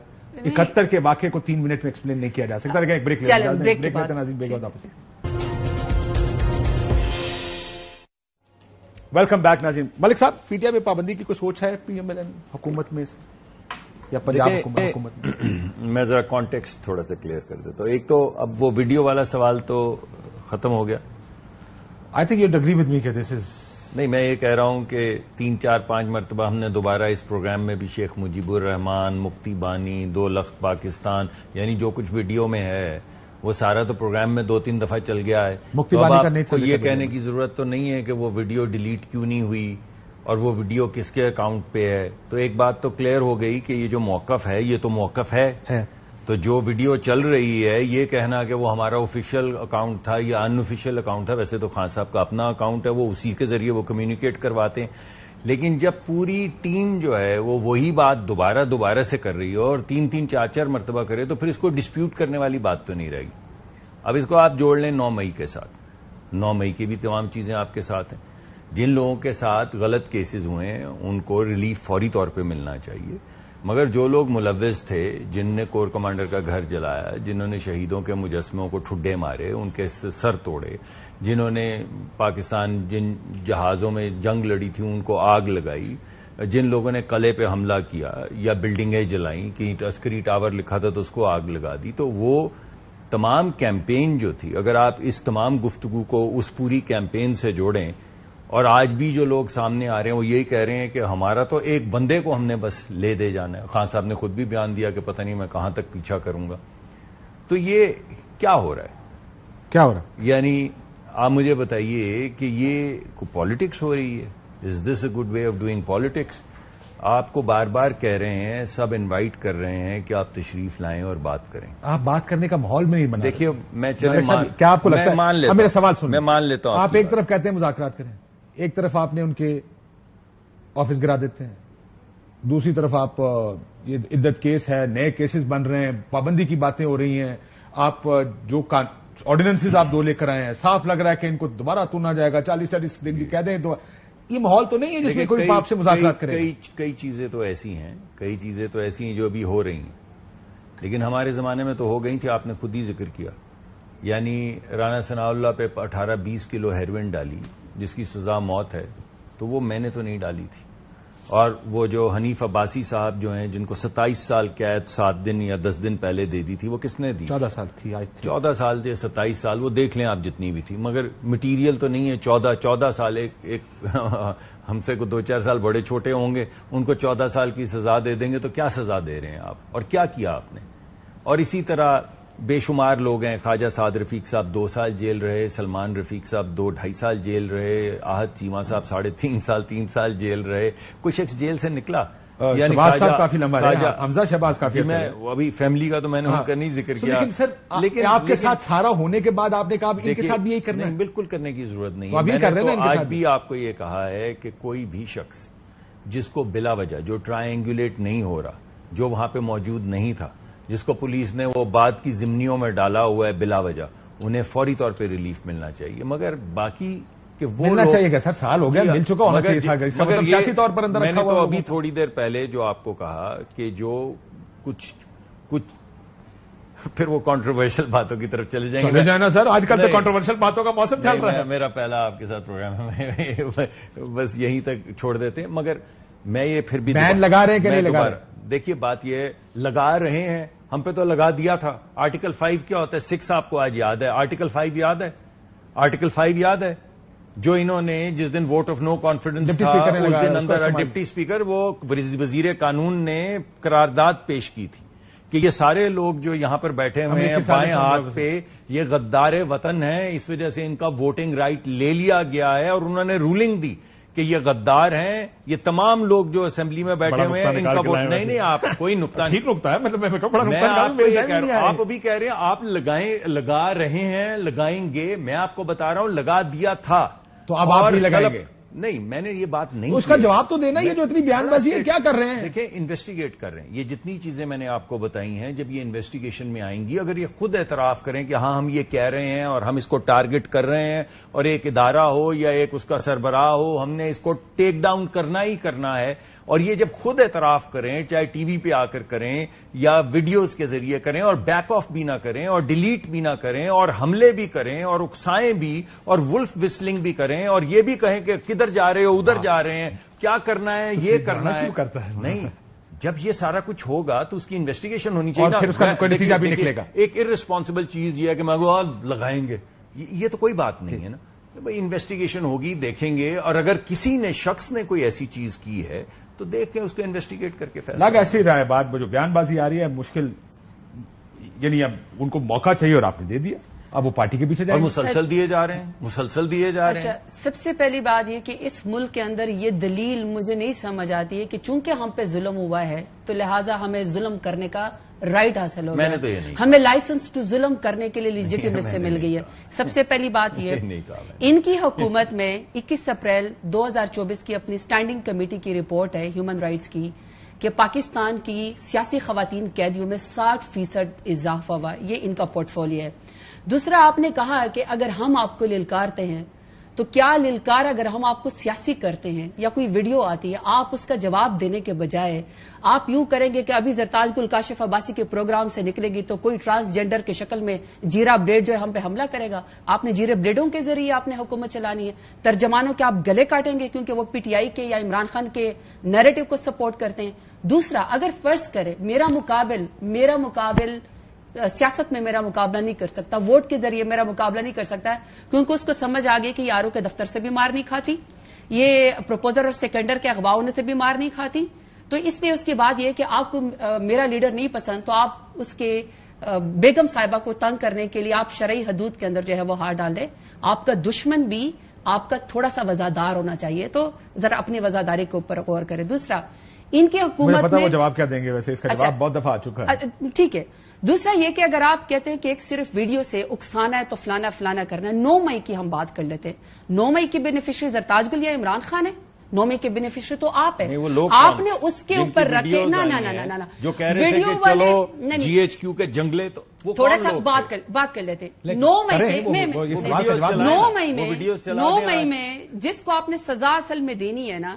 S1: 71 کے واقعے کو 3 منٹ میں ایکسپلین نہیں کیا جا سکتا. لیکن ایک بریک لیتے ناظرین. ویلکم بیک ناظرین. ملک صاحب, پی ٹی آئی میں پابندی کی کوئی سوچ ہے پی ایم ایل این حکومت میں سے یا پنجاب حکومت میں؟
S10: میں ذرا کانٹیکسٹ تھوڑا سا کلیئر کر دیتا ہوں. ایک تو اب وہ ویڈیو والا سوال تو ختم ہو گیا.
S1: I think you agree with me کہ دس از
S10: نہیں, میں یہ کہہ رہا ہوں کہ 3 4 5 مرتبہ ہم نے دوبارہ اس پروگرام میں بھی شیخ مجیب الرحمان, مفتی بانی, 2 لخت پاکستان, یعنی جو کچھ ویڈیو میں ہے وہ سارا تو پروگرام میں 2 3 دفعہ چل گیا ہے.
S1: مفتی بانی کا نہیں تھا.
S10: یہ کہنے کی ضرورت تو نہیں ہے کہ وہ ویڈیو ڈیلیٹ کیوں نہیں ہوئی اور وہ ویڈیو کس کے اکاؤنٹ پہ ہے. تو ایک بات تو کلیئر ہو گئی کہ یہ جو موقف ہے یہ تو موقف ہے. تو جو ویڈیو چل رہی ہے یہ کہنا کہ وہ ہمارا آفیشیل اکاؤنٹ تھا یا ان آفیشیل اکاؤنٹ تھا, ویسے تو خان صاحب کا اپنا اکاؤنٹ ہے, وہ اسی کے ذریعے وہ کمیونیکیٹ کرواتے ہیں. لیکن جب پوری ٹیم جو ہے وہ وہی بات دوبارہ سے کر رہی ہے اور 3 3 4 4 مرتبہ کرے تو پھر اس کو ڈسپیوٹ کرنے والی بات تو نہیں رہے گی. اب اس کو آپ جوڑ لیں 9 مئی کے ساتھ. 9 مئی کی بھی تمام چیزیں آپ کے ساتھ ہیں. جن لوگوں کے ساتھ غلط کیسز ہوئے ہیں ان کو ریلیف فوری طور پہ ملنا چاہیے, مگر جو لوگ ملوث تھے, جن نے کور کمانڈر کا گھر جلایا, جنہوں نے شہیدوں کے مجسموں کو ٹھڈے مارے, ان کے سر توڑے, جنہوں نے پاکستان جن جہازوں میں جنگ لڑی تھی ان کو آگ لگائی, جن لوگوں نے قلعے پہ حملہ کیا یا بلڈنگیں جلائیں کہ عسکری ٹاور لکھا تھا تو اس کو آگ لگا دی, تو وہ تمام کیمپین جو تھی, اگر آپ اس تمام گفتگو کو اس پوری کیمپین سے جوڑیں, اور آج بھی جو لوگ سامنے آ رہے ہیں وہ یہی کہہ رہے ہیں کہ ہمارا تو ایک بندے کو ہم نے بس لے دے جانا ہے. خان صاحب نے خود بھی بیان دیا کہ پتہ نہیں میں کہاں تک پیچھا کروں گا. تو یہ کیا ہو رہا ہے؟
S1: کیا ہو رہا ہے؟
S10: یعنی آپ مجھے بتائیے کہ یہ پالیٹکس ہو رہی ہے. Is this a good way of doing politics? آپ کو بار بار کہہ رہے ہیں, سب انوائٹ کر رہے ہیں کہ آپ تشریف لائیں اور بات کریں.
S1: آپ بات کرنے کا ماحول میں نہیں بنا.
S10: دیکھیے میں
S1: کیا آپ کو لگتا ہے,
S10: مان لیتا
S1: میرا سوال سنیں,
S10: میں مان لیتا ہوں.
S1: آپ ایک طرف کہتے ہیں مذاکرات کریں, ایک طرف آپ نے ان کے آفس گرا دیتے ہیں, دوسری طرف آپ یہ عدت کیس ہے, نئے کیسز بن رہے ہیں, پابندی کی باتیں ہو رہی ہیں, آپ جو آرڈیننسز آپ 2 لے کر آئے ہیں, صاف لگ رہا ہے کہ ان کو دوبارہ توڑنا جائے گا, 40 دن کی کہہ دیں تو یہ ماحول تو نہیں ہے جس میں کوئی آپ سے مذاکرات کرے.
S10: کئی چیزیں تو ایسی ہیں جو ابھی ہو رہی ہیں, لیکن ہمارے زمانے میں تو ہو گئی تھی. آپ نے خود ہی ذکر کیا, یعنی رانا ثناء اللہ پہ 18-20 کلو ہیروئن ڈالی جس کی سزا موت ہے, تو وہ میں نے تو نہیں ڈالی تھی. اور وہ جو حنیف عباسی صاحب جو ہیں جن کو 27 سال قید 7 دن یا 10 دن پہلے دے دی تھی, وہ کس نے دی؟
S1: 14 سال تھی.
S10: 14 سال تھے, 27 سال, وہ دیکھ لیں آپ جتنی بھی تھی, مگر مٹیریل تو نہیں ہے. 14 سال ایک ہم سے کو 2-4 سال بڑے چھوٹے ہوں گے, ان کو 14 سال کی سزا دے دیں گے تو کیا سزا دے رہے ہیں آپ, اور کیا کیا آپ نے؟ اور اسی طرح بے شمار لوگ ہیں. خواجہ سعد رفیق صاحب 2 سال جیل رہے, سلمان رفیق صاحب 2-2.5 سال جیل رہے, آہد چیمہ صاحب 3.5 سال جیل رہے. کوئی شخص جیل سے نکلا.
S1: یعنی شہباز صاحب کافی لمبا ہے, حمزہ شہباز کافی.
S10: میں ابھی فیملی کا تو میں نے ان کا نہیں ذکر کیا,
S1: لیکن سر آپ کے ساتھ سارا ہونے کے بعد آپ نے کہا ان کے ساتھ بھی یہی کرنا ہے.
S10: بالکل کرنے کی ضرورت نہیں ہے. میں نے تو آج بھی آپ کو یہ کہا ہے کہ کوئی بھی شخص جس کو بلا وجہ, جو ٹرائنگولیٹ نہیں ہو رہا, جو وہاں پہ موجود نہیں تھا, جس کو پولیس نے وہ بات کی ضمنیوں میں ڈالا ہوا ہے بلا وجہ, انہیں فوری طور پہ ریلیف ملنا چاہیے. مگر باقی کہ وہ
S1: ملنا چاہیے گا سر, سال ہو گیا, مل چکا ہونا چاہیے تھا. مگر سیاسی طور پر اندر
S10: میں نے تو ابھی تھوڑی دیر پہلے جو آپ کو کہا کہ جو کچھ پھر وہ کنٹروورشل باتوں کی طرف چلے جائیں گے.
S1: جانا سر, آج کل تو کنٹروورشل باتوں کا موسم چل رہا ہے.
S10: میرا پہلا آپ کے ساتھ پروگرام ہے, بس یہیں تک چھوڑ دیتے ہیں. مگر میں یہ پھر بھی
S1: بین لگا رہے ہیں کہ نہیں لگا رہے؟
S10: دیکھیے بات یہ لگا رہے ہیں, ہم پہ تو لگا دیا تھا. آرٹیکل 5 کیا ہوتا ہے, 6 آپ کو آج یاد ہے, آرٹیکل 5 یاد ہے, آرٹیکل 5 یاد ہے, جو انہوں نے جس دن ووٹ آف نو کانفیڈنس تھا اس دن اندر ڈپٹی اسپیکر وہ وزیر قانون نے قرارداد پیش کی تھی کہ یہ سارے لوگ جو یہاں پر بیٹھے ہوئے ہیں بائیں ہاتھ پہ, یہ غدار وطن ہیں, اس وجہ سے ان کا ووٹنگ رائٹ لے لیا گیا ہے. اور انہوں نے رولنگ دی کہ یہ غدار ہیں, یہ تمام لوگ جو اسمبلی میں بیٹھے ہوئے ہیں ان کا ووٹ نہیں. آپ کوئی نقطہ
S1: ٹھیک نقطہ ہے, مطلب
S10: آپ ابھی کہہ رہے ہیں آپ لگا رہے ہیں, لگائیں گے. میں آپ کو بتا رہا ہوں لگا دیا تھا,
S1: تو اب آپ نہیں لگائیں گے.
S10: نہیں, میں نے یہ بات نہیں,
S1: اس کا جواب تو دینا. یہ جو اتنی بیان بازی ہے کیا کر رہے ہیں؟
S10: دیکھیں انویسٹیگیٹ کر رہے ہیں. یہ جتنی چیزیں میں نے آپ کو بتائی ہیں, جب یہ انویسٹیگیشن میں آئیں گی, اگر یہ خود اعتراف کریں کہ ہاں ہم یہ کہہ رہے ہیں اور ہم اس کو ٹارگٹ کر رہے ہیں, اور ایک ادارہ ہو یا ایک اس کا سربراہ ہو, ہم نے اس کو ٹیک ڈاؤن کرنا ہی کرنا ہے, اور یہ جب خود اعتراف کریں، چاہے ٹی وی پہ آ کر کریں یا ویڈیوز کے ذریعے کریں، اور بیک آف بھی نہ کریں اور ڈیلیٹ بھی نہ کریں اور حملے بھی کریں اور اکسائیں بھی اور ولف وسلنگ بھی کریں اور یہ بھی کہیں کہ کدھر جا رہے ہو، ادھر جا رہے ہیں، کیا کرنا ہے، یہ کرنا ہے، نہیں، جب یہ سارا کچھ ہوگا تو اس کی انویسٹیگیشن ہونی چاہیے،
S1: اور پھر اس کا کوئی نتیجہ بھی نکلے گا۔
S10: ایک ارسپانسبل چیز یہ ہے کہ لگائیں گے، یہ تو کوئی بات نہیں ہے نا، بھائی انویسٹیگیشن ہوگی، دیکھیں گے، اور اگر کسی نے شخص نے کوئی ایسی چیز کی ہے تو دیکھ کے اس کو انویسٹیگیٹ کر کے فیصلہ۔
S1: لگ ایسی رہا ہے بات، وہ جو بیان بازی آ رہی ہے مشکل، یعنی اب ان کو موقع چاہیے اور آپ نے دے دیا، اب وہ پارٹی کے پیچھے جائیں گے،
S10: اور مسلسل دیے جا رہے ہیں، مسلسل دیے جا رہے ہیں۔
S11: سب سے پہلی بات یہ کہ اس ملک کے اندر یہ دلیل مجھے نہیں سمجھ آتی ہے کہ چونکہ ہم پہ ظلم ہوا ہے تو لہٰذا ہمیں ظلم کرنے کا رائٹ حاصل ہو گیا، ہمیں لائسنس ٹو ظلم کرنے کے لیے لیجیٹیمیسی مل گئی ہے۔ سب سے پہلی بات یہ، ان کی حکومت میں 21 اپریل 2024 کی اپنی اسٹینڈنگ کمیٹی کی رپورٹ ہے ہیومن رائٹس کی کہ پاکستان کی سیاسی خواتین قیدیوں میں 60% اضافہ ہوا، یہ ان کا پورٹ فولیو ہے۔ دوسرا، آپ نے کہا کہ اگر ہم آپ کو للکارتے ہیں تو کیا للکار اگر ہم آپ کو سیاسی کرتے ہیں یا کوئی ویڈیو آتی ہے، آپ اس کا جواب دینے کے بجائے آپ یوں کریں گے کہ ابھی زرتاج گل کاشف عباسی کے پروگرام سے نکلے گی تو کوئی ٹرانسجینڈر کی شکل میں جیرا بلیڈ جو ہے ہم پہ حملہ کرے گا، آپ نے جیرے بلیڈوں کے ذریعے آپ نے حکومت چلانی ہے، ترجمانوں کے آپ گلے کاٹیں گے کیونکہ وہ پی ٹی آئی کے یا عمران خان کے نیریٹو کو سپورٹ کرتے ہیں۔ دوسرا، اگر فرض کرے میرا مقابل سیاست میں میرا مقابلہ نہیں کر سکتا، ووٹ کے ذریعے میرا مقابلہ نہیں کر سکتا ہے کیونکہ اس کو سمجھ آ گئی کہ یاروں کے دفتر سے بھی مار نہیں کھاتی، یہ پروپوزر اور سیکنڈر کے اغوا ہونے سے بھی مار نہیں کھاتی، تو اس لیے اس کی بات یہ کہ آپ کو میرا لیڈر نہیں پسند تو آپ اس کے بیگم صاحبہ کو تنگ کرنے کے لیے آپ شرعی حدود کے اندر جو ہے وہ ہاتھ ڈال دیں۔ آپ کا دشمن بھی آپ کا تھوڑا سا وزادار ہونا چاہیے، تو ذرا اپنی وزاداری کے اوپر غور کریں۔ دوسرا، ان کی حکومت میں
S1: وہ جواب کیا دیں گے، ویسے اس کا جواب بہت دفعہ آ چکا ہے،
S11: ٹھیک ہے۔ دوسرا یہ کہ اگر آپ کہتے ہیں کہ ایک صرف ویڈیو سے اکسانا ہے تو فلانا کرنا ہے، 9 مئی کی ہم بات کر لیتے ہیں، 9 مئی کی بینیفیشری زرتاج گل یا عمران خان ہے؟ 9 مئی کے بینیفیشری تو آپ ہیں، آپ نے اس کے اوپر رکھے نا
S10: جو کہہ رہے تھے کہ چلو جی ایچ کیو کے جنگلے تو
S11: تھوڑا سا بات کر لیتے ہیں۔ 9 مئی میں جس کو آپ نے سزا اصل میں دینی ہے نا،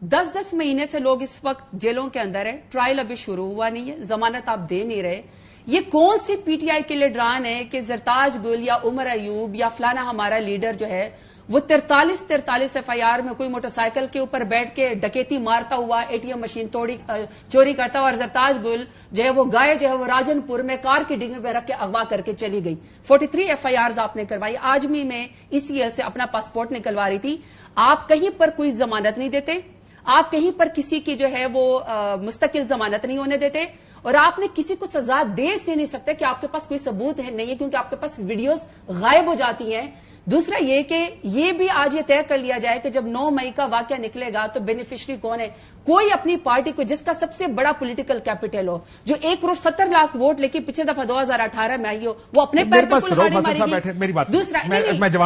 S11: 10 مہینے سے لوگ اس وقت جیلوں کے اندر ہے، ٹرائل ابھی شروع ہوا نہیں ہے، ضمانت آپ دے نہیں رہے، یہ کون سی پی ٹی آئی کے لیڈران ہے کہ زرتاج گل یا عمر ایوب یا فلانا ہمارا لیڈر جو ہے وہ 43 ایف آئی آر میں کوئی موٹر سائیکل کے اوپر بیٹھ کے ڈکیتی مارتا ہوا، اے ٹی ایم مشین چوری کرتا ہوا، اور زرتاج گل جو ہے وہ گائے جو ہے وہ راجن پور میں کار کی ڈگی پہ رکھ کے اغوا کر کے چلی گئی۔ 43 ایف آئی آرز آپ نے کروائی، آجمی میں ای سی ایل سے اپنا پاسپورٹ نکلوا رہی تھی، آپ کہیں پر کوئی ضمانت نہیں دیتے، آپ کہیں پر کسی کی جو ہے وہ مستقل ضمانت نہیں ہونے دیتے، اور آپ نے کسی کو سزا دے نہیں سکتے کہ آپ کے پاس کوئی ثبوت نہیں ہے کیونکہ آپ کے پاس ویڈیوز غائب ہو جاتی ہیں۔ دوسرا یہ کہ یہ بھی آج یہ طے کر لیا جائے کہ جب 9 مئی کا واقعہ نکلے گا تو بینیفیشری کون ہے، کوئی اپنی پارٹی کو جس کا سب سے بڑا پولیٹیکل کیپٹل ہو، جو 1,70,00,000 ووٹ لے کے پچھلے دفعہ 2018 میں آئی ہو، وہ اپنے پیر پر کلہاڑی مارے گی۔ دوسرا،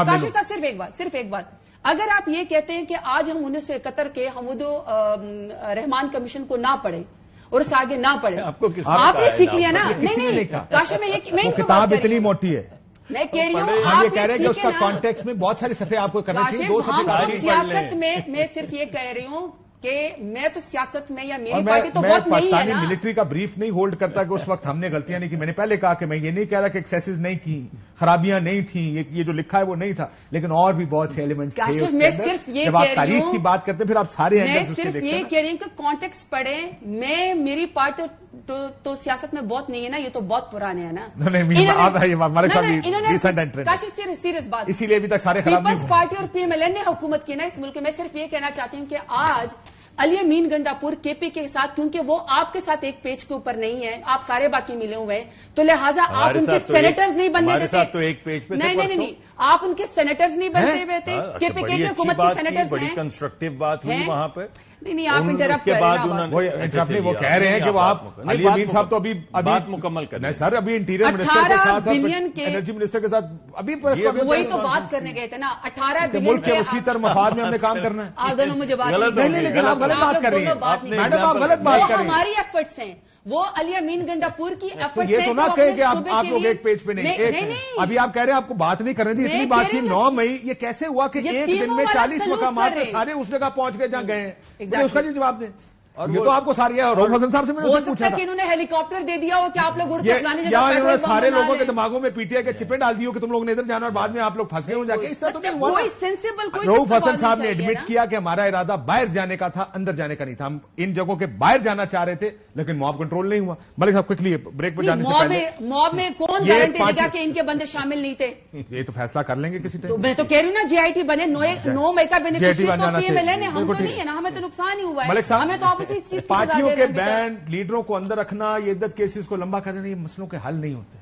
S11: کاشف صاحب صرف ایک بات، اگر آپ یہ کہتے ہیں کہ آج ہم 1971 کے حمود رحمان کمیشن کو نہ پڑھیں اور اس آگے نہ پڑھیں، آپ نے سیکھ لیا نا؟ نہیں کاشف، میں
S1: کتاب اتنی موٹی ہے،
S11: میں کہہ رہی ہوں
S1: آپ یہ کہہ رہے ہیں کہ اس کا کانٹیکسٹ میں بہت سارے صفحے آپ کو کرنا چاہیے، 2 صفحے
S11: سیاست میں صرف یہ کہہ رہی ہوں کہ میں تو سیاست میں یا میری پارٹی تو بہت نہیں ہے نا۔
S1: پاکستانی ملٹری کا بریف نہیں ہولڈ کرتا کہ اس وقت ہم نے غلطیاں نہیں کی، میں نے پہلے کہا کہ میں یہ نہیں کہہ رہا کہ ایکسیسز نہیں کی، خرابیاں نہیں تھیں، یہ جو لکھا ہے وہ نہیں تھا، لیکن اور بھی بہت سے ایلیمنٹس تھے۔
S11: میں صرف یہ
S1: جب آپ تاریخ کی بات کرتے پھر آپ سارے
S11: میں صرف یہ کہہ رہی ہوں کہ کانٹیکسٹ پڑھیں، میں میری پارٹی تو سیاست میں بہت نہیں ہے نا، یہ تو بہت پرانے ہیں نا، سیریس بات،
S1: اسی لیے ابھی تک سارے خراب
S11: پیپلز پارٹی اور پی ایم ایل این نے حکومت کی نا اس ملک میں۔ میں صرف یہ کہنا چاہتی ہوں کہ آج علی امین گنڈاپور کے پی کے ساتھ، کیونکہ وہ آپ کے ساتھ ایک پیج کے اوپر نہیں ہے، آپ سارے باقی ملے ہوئے ہیں، تو لہٰذا آپ ان کے سینیٹرز نہیں بننے دیتے، نہیں آپ ان کے سینیٹرز نہیں بنتے ہوئے تھے، کے پی کے کی حکومت کے سینیٹرز ہیں،
S10: بڑی کنسٹرکٹیو بات ہوئی وہاں پہ۔
S11: نہیں آپ انٹرپٹ کر رہے ہیں،
S1: وہ کہہ رہے ہیں کہ وہ آپ علی امین صاحب تو ابھی
S10: بات مکمل کریں
S1: سر، ابھی انٹیریئر منسٹر کے ساتھ انرجی منسٹر کے ساتھ ابھی
S11: وہی تو بات کرنے گئے تھے نا، 18 بلین
S1: ملک کے وسیع تر مفاد میں ہم نے کام کرنا ہے۔
S11: آپ دونوں مجھے بات
S1: غلط بات کر رہی ہیں میڈم، آپ غلط بات کر رہی ہیں،
S11: ہماری ایفرٹس ہیں، وہ علی امین گنڈاپور کی ایفرٹس ہیں۔
S1: یہ تو نہ کہیں کہ آپ لوگ ایک پیج پہ نہیں، ابھی آپ کہہ رہے ہیں آپ کو بات نہیں کرنی تھی، اتنی بات کی 9 مئی، یہ کیسے ہوا کہ ایک دن میں 40 مقامات پہ سارے اس جگہ پہنچ گئے جہاں گئے ہیں، اس کا جواب دیں۔ اور یہ تو آپ کو ساری رؤف حسن صاحب سے میں نے
S11: ہو سکتا ہے کہ انہوں نے ہیلی کاپٹر دے دیا ہو کہ آپ لوگ اڑتے فلانی جگہ
S1: انہوں نے سارے لوگوں کے دماغوں میں پی ٹی آئی کے چپیں ڈال دی ہو کہ تم لوگ نے ادھر جانا اور بعد میں آپ لوگ پھنس گئے ہو جا کے. اس طرح تو نہیں ہوا. رؤف حسن صاحب نے ایڈمٹ کیا کہ ہمارا ارادہ باہر جانے کا تھا, اندر جانے کا نہیں تھا. ہم ان جگہوں کے باہر جانا چاہ رہے تھے لیکن موب کنٹرول نہیں ہوا. ملک صاحب کوئکلی بریک پر جانے سے پہلے
S11: موب میں کون گارنٹی دے گا کہ ان کے بندے شامل نہیں تھے؟
S1: یہ تو فیصلہ کر لیں گے کسی ٹائم.
S11: میں تو کہہ رہی ہوں نا جی آئی ٹی بنے 9 مئی کا بینیفیشری تو پی ایم ایل این ہے. ہم تو نہیں ہے نا, ہمیں تو نقصان ہی ہوا ہے. ہمیں تو آپ اسی چیز
S1: پارٹیوں کے بین لیڈروں کو اندر رکھنا, یہ عدت کیسز کو لمبا کر دینا, یہ مسئلوں کے حل نہیں ہوتے.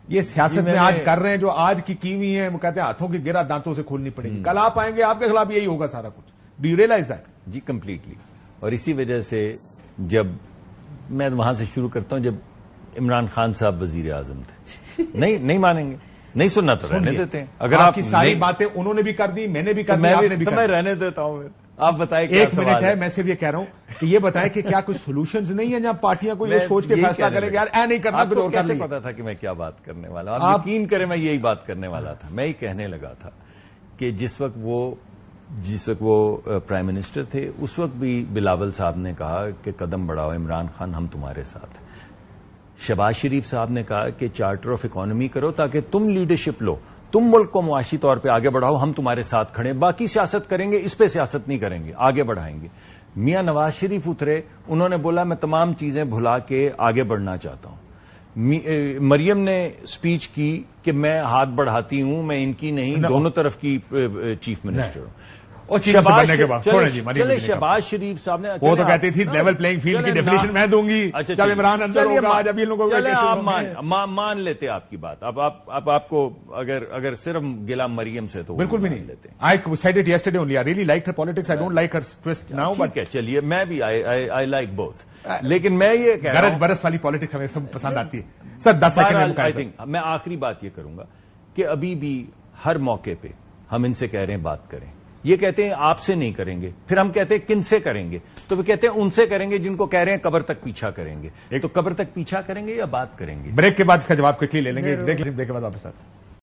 S1: یہ سیاست میں آج کر رہے ہیں جو آج کی کیوی ہیں, وہ کہتے ہیں ہاتھوں کی گرہ دانتوں سے کھولنی پڑے گی. کل آپ آئیں گے آپ کے خلاف یہی ہوگا سارا کچھ. Do you realise that?
S10: جی کمپلیٹلی. اور اسی وجہ سے جب میں وہاں سے شروع کرتا ہوں, جب عمران خان صاحب وزیر اعظم تھے, نہیں مانیں گے, نہیں سننا تو رہنے دیتے ہیں. اگر آپ
S1: کی ساری باتیں انہوں نے بھی کر دی, میں نے بھی کر دی, آپ نے بھی کر دی,
S10: میں رہنے دیتا ہوں. آپ بتائیں کیا
S1: ایک منٹ ہے, میں صرف یہ کہہ رہا ہوں کہ یہ بتائیں کہ کیا کوئی سولوشنز نہیں ہیں جہاں پارٹیاں کو یہ سوچ کے فیصلہ کریں گے یار اے نہیں کرنا, پھر اور کر لیں.
S10: پتا تھا کہ میں کیا بات کرنے والا ہوں, آپ یقین کریں میں یہی بات کرنے والا تھا. میں ہی کہنے لگا تھا کہ جس وقت وہ پرائم منسٹر تھے اس وقت بھی بلاول صاحب نے کہا کہ قدم بڑھاؤ عمران خان, ہم تمہارے ساتھ ہیں. شہباز شریف صاحب نے کہا کہ چارٹر آف اکانومی کرو تاکہ تم لیڈرشپ لو, تم ملک کو معاشی طور پہ آگے بڑھاؤ, ہم تمہارے ساتھ کھڑے, باقی سیاست کریں گے, اس پہ سیاست نہیں کریں گے, آگے بڑھائیں گے. میاں نواز شریف اترے, انہوں نے بولا میں تمام چیزیں بھلا کے آگے بڑھنا چاہتا ہوں. مریم نے سپیچ کی کہ میں ہاتھ بڑھاتی ہوں, میں ان کی نہیں, دونوں طرف کی چیف منسٹر ہوں. چلے شہباز شریف صاحب نے,
S1: وہ تو کہتی تھی لیول پلینگ فیلڈ کی ڈیفینیشن میں دوں گی, چل عمران اندر ہوگا, جب ان لوگوں
S10: کو مان لیتے آپ کی بات. اب آپ کو اگر صرف گلا مریم سے تو
S1: بالکل بھی نہیں لیتے. I said it yesterday only. I really liked her politics. I don't like her twist now.
S10: ٹھیک ہے, چلیے میں بھی I like both. لیکن میں یہ کہہ رہا ہوں,
S1: برس والی پالیٹکس ہمیں سب پسند آتی ہے. سر 10 سیکنڈ
S10: میں آخری بات یہ کروں گا کہ ابھی بھی ہر موقع پہ ہم ان سے کہہ رہے ہیں بات کریں. یہ کہتے ہیں آپ سے نہیں کریں گے, پھر ہم کہتے ہیں کن سے کریں گے, تو وہ کہتے ہیں ان سے کریں گے جن کو کہہ رہے ہیں قبر تک پیچھا کریں گے. تو قبر تک پیچھا کریں گے یا بات کریں گے؟
S1: بریک کے بعد اس کا جواب کوئکلی لے لیں گے. بریک کے بعد واپس آتے ہیں.